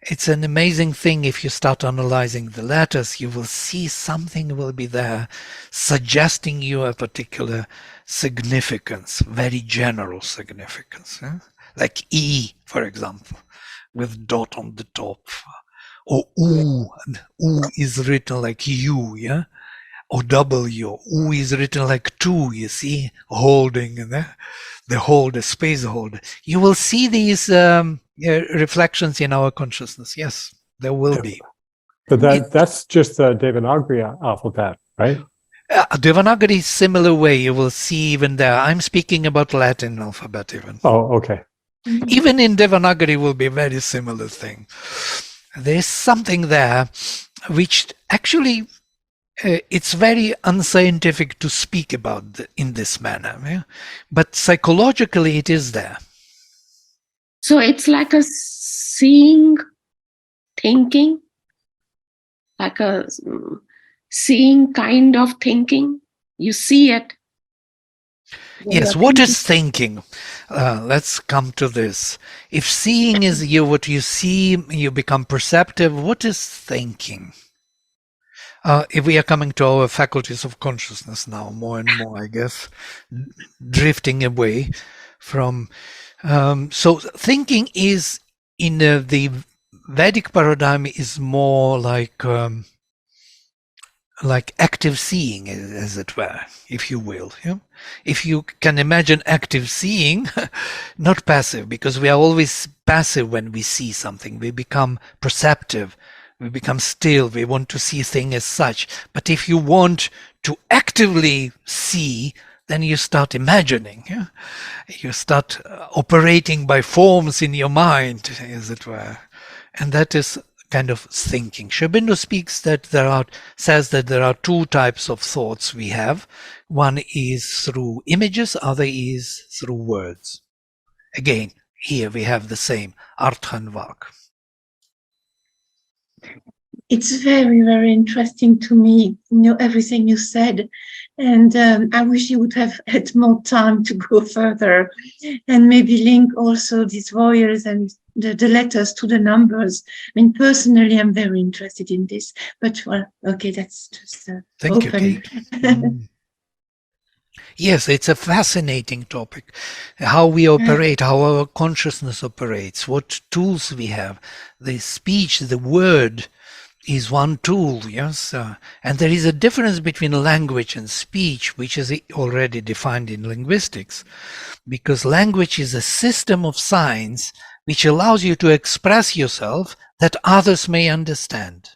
It's an amazing thing. If you start analyzing the letters, you will see something will be there suggesting you a particular significance, very general significance. Like E, for example, with dot on the top. Or U, and U is written like U, yeah? Or W, U is written like two, you see? Holding, the holder, space holder. You will see these reflections in our consciousness. Yes, there will be. But that's just the Devanagari alphabet, right? Devanagari, similar way, you will see even there. I'm speaking about Latin alphabet even. Oh, okay. Even in Devanagari will be a very similar thing. There's something there which actually it's very unscientific to speak about in this manner, yeah? But psychologically it is there. So it's like a seeing, thinking, like a seeing kind of thinking. You see it. Yes, what is thinking? Let's come to this. If seeing is what you see, you become perceptive. What is thinking? If we are coming to our faculties of consciousness now, more and more, I guess, drifting away from. So thinking is, in the Vedic paradigm, is more like active seeing, as it were, if you will. Yeah? If you can imagine active seeing, not passive, because we are always passive when we see something. We become perceptive. We become still. We want to see things as such. But if you want to actively see, then you start imagining. Yeah? You start operating by forms in your mind, as it were. And that is kind of thinking. Sri Aurobindo says that there are two types of thoughts we have. One is through images, other is through words. Again, here we have the same, Artha and Vak. It's very, very interesting to me, everything you said. And I wish you would have had more time to go further and maybe link also these voyelles and the letters to the numbers. I mean, personally, I'm very interested in this. But, well, okay, that's just Thank open. you, Kate. Yes, it's a fascinating topic. How we operate, how our consciousness operates, what tools we have. The speech, the word is one tool, yes. And there is a difference between language and speech, which is already defined in linguistics, because language is a system of signs which allows you to express yourself that others may understand.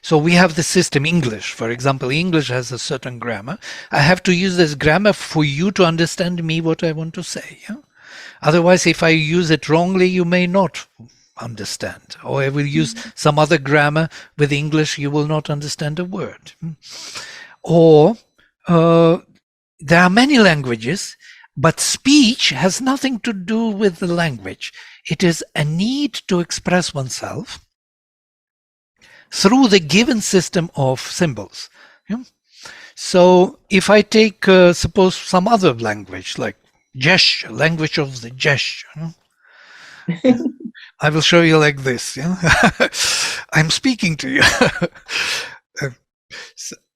So we have the system English. For example, English has a certain grammar. I have to use this grammar for you to understand me what I want to say. Yeah? Otherwise, if I use it wrongly, you may not understand. Or I will use some other grammar with English, you will not understand a word. Or there are many languages, but speech has nothing to do with the language. It is a need to express oneself through the given system of symbols. Yeah? So if I take, suppose, some other language, like gesture, language of the gesture, I will show you like this. Yeah, I'm speaking to you.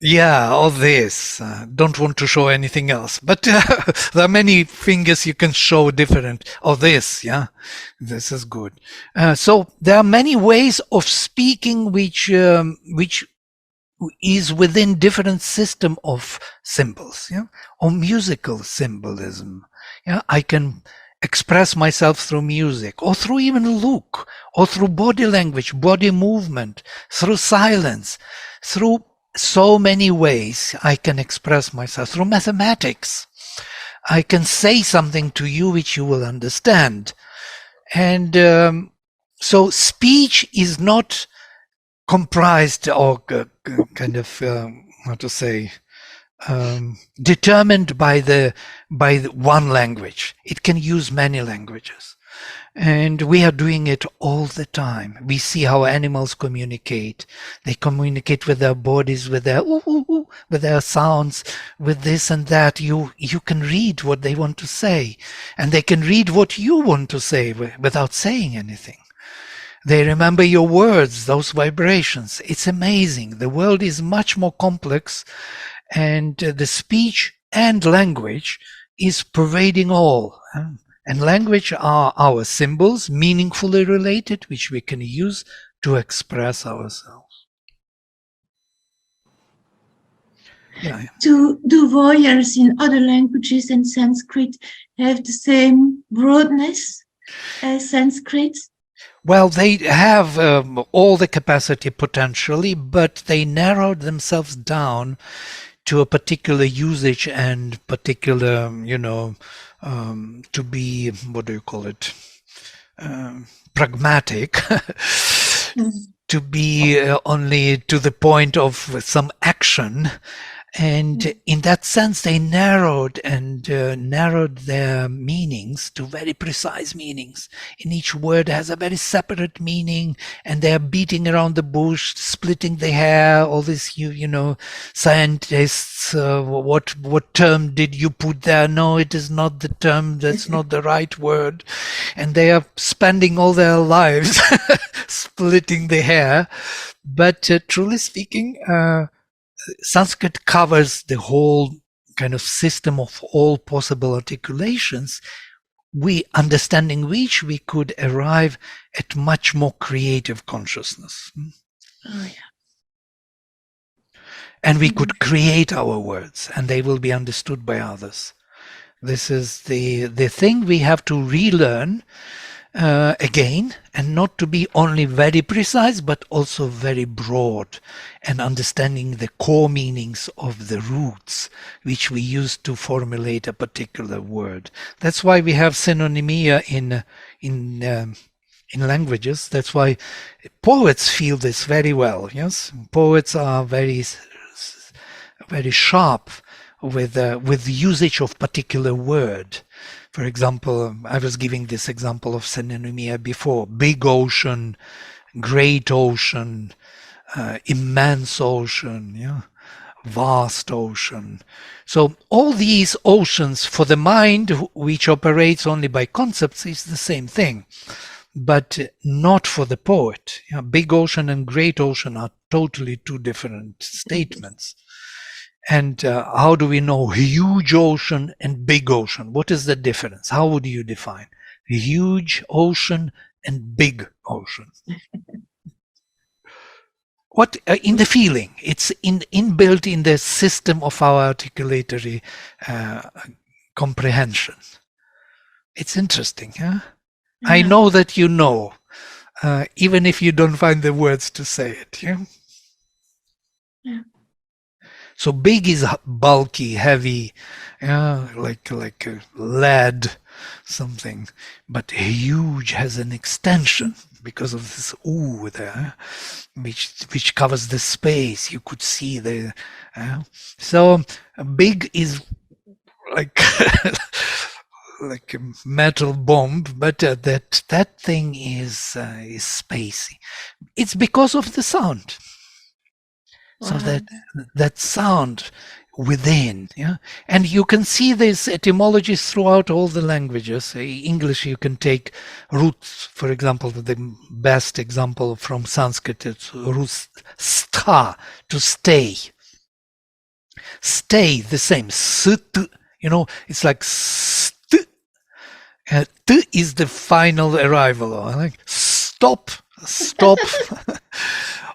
Yeah, or this. Don't want to show anything else, but there are many fingers you can show different. Or this, yeah, this is good. So there are many ways of speaking which is within different system of symbols, yeah, or musical symbolism. Yeah, I can express myself through music, or through even look, or through body language, body movement, through silence, through so many ways I can express myself. Through mathematics, I can say something to you which you will understand. And so speech is not comprised or kind of how to say determined by the one language. It can use many languages, and we are doing it all the time. We see how animals communicate. They communicate with their bodies, with their ooh, ooh, ooh, with their sounds, with this and that. You can read what they want to say, and they can read what you want to say without saying anything. They remember your words, those vibrations. It's amazing. The world is much more complex, and the speech and language is pervading all. And language are our symbols, meaningfully related, which we can use to express ourselves. Yeah. Do vowels in other languages and Sanskrit have the same broadness as Sanskrit? Well, they have all the capacity potentially, but they narrowed themselves down to a particular usage and particular, to be, what do you call it, pragmatic, to be only to the point of some action. And in that sense, they narrowed their meanings to very precise meanings. And each word has a very separate meaning, and they are beating around the bush, splitting the hair. All this, scientists, what term did you put there? No, it is not the term. That's not the right word. And they are spending all their lives splitting the hair. But truly speaking, Sanskrit covers the whole kind of system of all possible articulations, understanding which we could arrive at much more creative consciousness. Oh, yeah. And we could create our words, and they will be understood by others. This is the thing we have to relearn again, and not to be only very precise, but also very broad, and understanding the core meanings of the roots which we use to formulate a particular word. That's why we have synonymia in languages. That's why poets feel this very well. Yes, poets are very sharp with usage of particular word. For example, I was giving this example of synonymia before: big ocean, great ocean, immense ocean, vast ocean. So all these oceans, for the mind, which operates only by concepts, is the same thing, but not for the poet. Big ocean and great ocean are totally two different statements. And how do we know huge ocean and big ocean? What is the difference? How would you define huge ocean and big ocean? What in the feeling? It's inbuilt in the system of our articulatory comprehension. It's interesting, huh? Yeah. I know that you know, even if you don't find the words to say it. Yeah. So big is bulky, heavy, like lead, something. But huge has an extension because of this ooh there, which covers the space. You could see the. So big is like like a metal bomb, but that thing is spacey. It's because of the sound. So that sound, within. Yeah, and you can see these etymologies throughout all the languages. English, you can take roots, for example, the best example from Sanskrit is root sta, to stay. Stay, the same. Sit, it's like st. T is the final arrival. Like stop.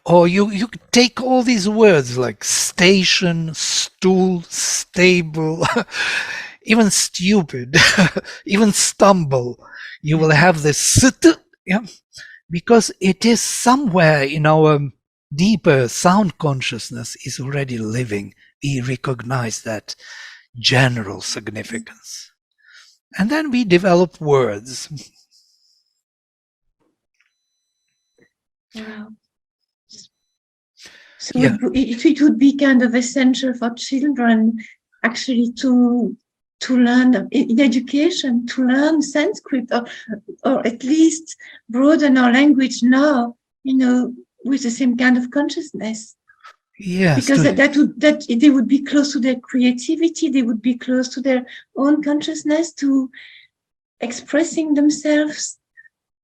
Or you take all these words like station, stool, stable, even stupid, even stumble. You will have this sit, yeah, because it is somewhere in our deeper sound consciousness is already living. We recognize that general significance. And then we develop words. Wow. So it would be kind of essential for children actually to learn in education, to learn Sanskrit, or at least broaden our language now, with the same kind of consciousness. Yes, because that they would be close to their creativity, they would be close to their own consciousness, to expressing themselves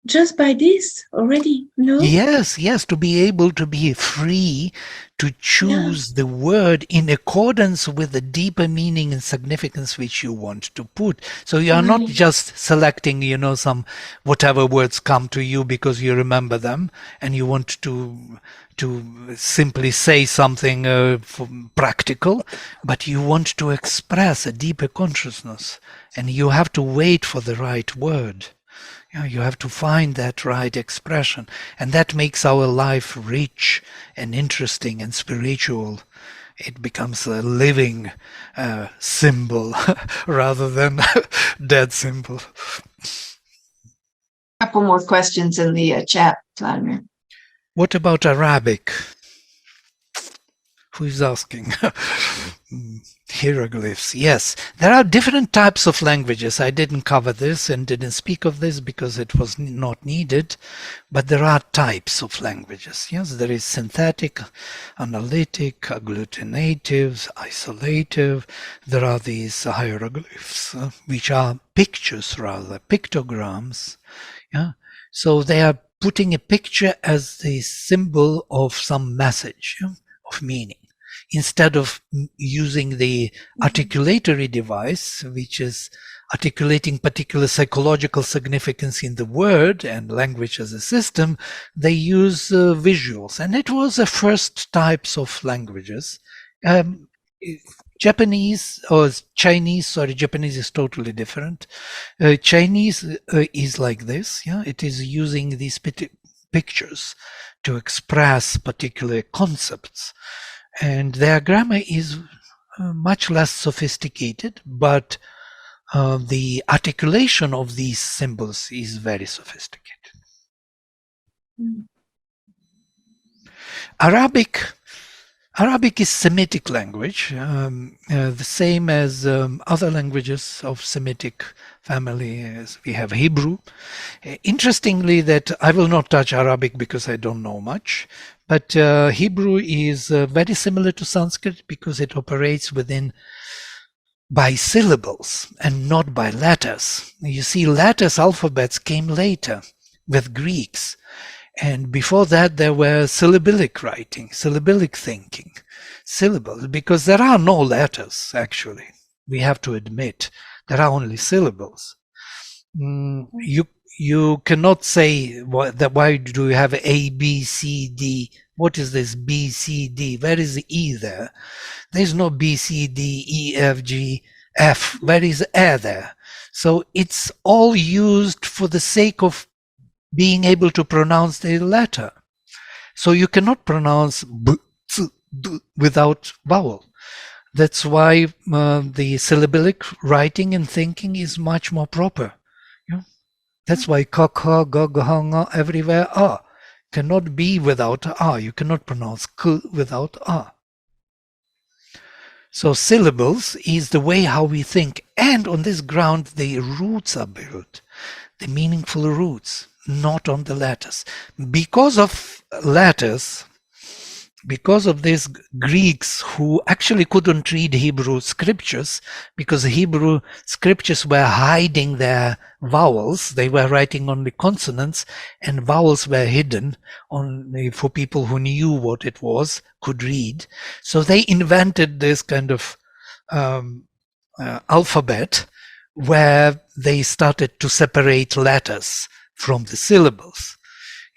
just by this already, Yes, to be able to be free to choose the word in accordance with the deeper meaning and significance which you want to put. So you are not just selecting, some whatever words come to you because you remember them and you want to simply say something practical, but you want to express a deeper consciousness, and you have to wait for the right word. You have to find that right expression, and that makes our life rich and interesting and spiritual. It becomes a living symbol rather than dead symbol. Couple more questions in the chat, Vladimir. What about Arabic? Who is asking? Hieroglyphs. Yes, there are different types of languages. I didn't cover this and didn't speak of this because it was not needed, but there are types of languages. Yes, there is synthetic, analytic, agglutinative, isolative. There are these hieroglyphs, which are pictures rather, pictograms. Yeah, so they are putting a picture as the symbol of some message, of meaning, instead of using the articulatory device, which is articulating particular psychological significance in the word and language as a system. They use visuals, and it was the first types of languages. Japanese or Chinese, sorry, Japanese is totally different. Chinese is like this, it is using these pictures to express particular concepts. And their grammar is much less sophisticated, but the articulation of these symbols is very sophisticated. Arabic is Semitic language, the same as other languages of Semitic family. As we have Hebrew. Interestingly, that I will not touch Arabic because I don't know much, but Hebrew is very similar to Sanskrit because it operates by syllables and not by letters. You see, letters, alphabets came later with Greeks. And before that, there were syllabic writing, syllabic thinking, syllables, because there are no letters, actually. We have to admit, there are only syllables. You cannot say why do you have A, B, C, D? What is this B, C, D? Where is the E there? There's no B, C, D, E, F, G, F. Where is A there? So it's all used for the sake of being able to pronounce the letter. So you cannot pronounce B, Z, D without vowel. That's why the syllabic writing and thinking is much more proper. That's why ka, ka, ga, ga, nga, everywhere a cannot be without a. You cannot pronounce k without a. So syllables is the way how we think, and on this ground the roots are built, the meaningful roots, not on the letters. Because of letters, because of these Greeks who actually couldn't read Hebrew scriptures, because the Hebrew scriptures were hiding their vowels. They were writing only consonants, and vowels were hidden only for people who knew what it was, could read. So they invented this kind of alphabet where they started to separate letters from the syllables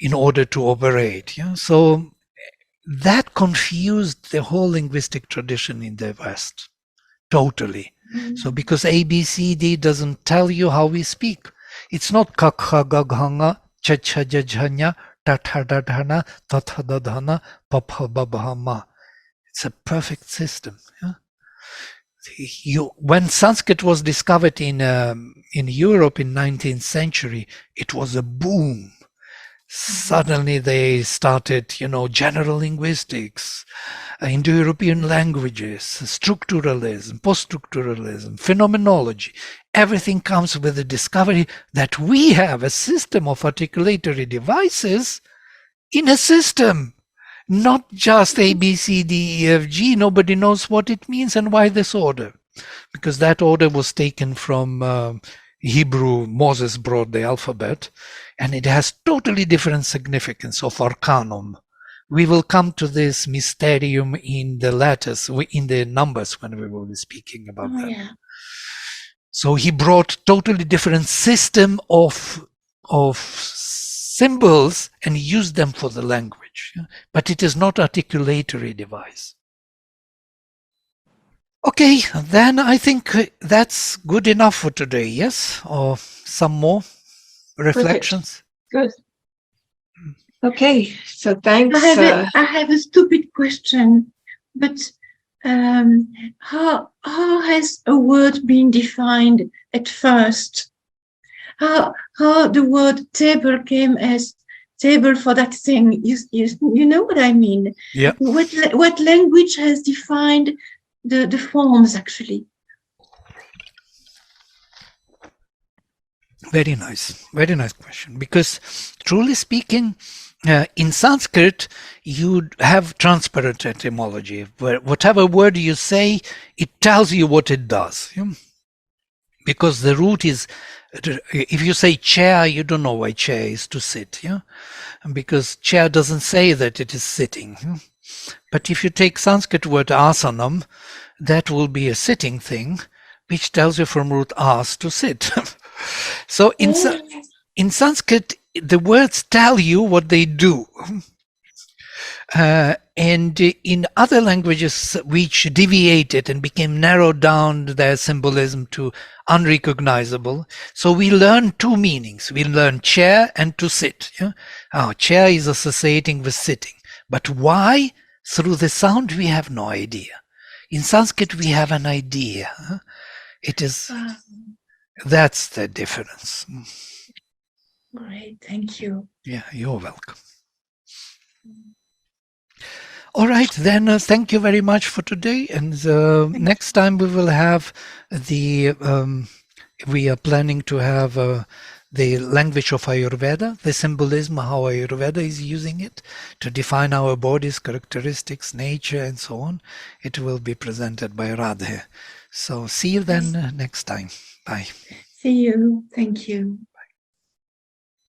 in order to operate. Yeah? So that confused the whole linguistic tradition in the West, totally. So because ABCD doesn't tell you how we speak. It's not kakha gaghanga, chacha jajhanya, tathadadhana, tathadadhana, paphababhama. It's a perfect system. Yeah? When Sanskrit was discovered in Europe in 19th century, it was a boom. Suddenly they started, general linguistics, Indo-European languages, structuralism, post-structuralism, phenomenology. Everything comes with the discovery that we have a system of articulatory devices in a system, not just A, B, C, D, E, F, G. Nobody knows what it means and why this order, because that order was taken from Hebrew. Moses brought the alphabet, and it has totally different significance of arcanum. We will come to this mysterium in the letters, in the numbers, when we will be speaking about that. Yeah. So he brought totally different system of symbols and used them for the language. Yeah? But it is not articulatory device. Okay, then I think that's good enough for today, yes? Or some more reflections? Good. Okay, so thanks. I have a stupid question, but how has a word been defined at first? How the word table came as table for that thing? You know what I mean? Yeah. What language has defined the forms actually? Very nice question. Because truly speaking, in Sanskrit, you have transparent etymology, where whatever word you say, it tells you what it does. Yeah? Because the root is, if you say chair, you don't know why chair is to sit. Yeah, and because chair doesn't say that it is sitting. Yeah? But if you take Sanskrit word asanam, that will be a sitting thing, which tells you from root as to sit. So in Sanskrit, the words tell you what they do. And in other languages which deviated and became narrowed down their symbolism to unrecognizable, so we learn two meanings. We learn chair and to sit. Yeah? Chair is associating with sitting. But why? Through the sound, we have no idea. In Sanskrit, we have an idea. It is, that's the difference. Great, thank you. Yeah, you're welcome. All right, then thank you very much for today. And next time we will have we are planning to have the language of Ayurveda, the symbolism, how Ayurveda is using it to define our body's characteristics, nature, and so on. It will be presented by Radhe. So see you then next time. Bye. See you. Thank you.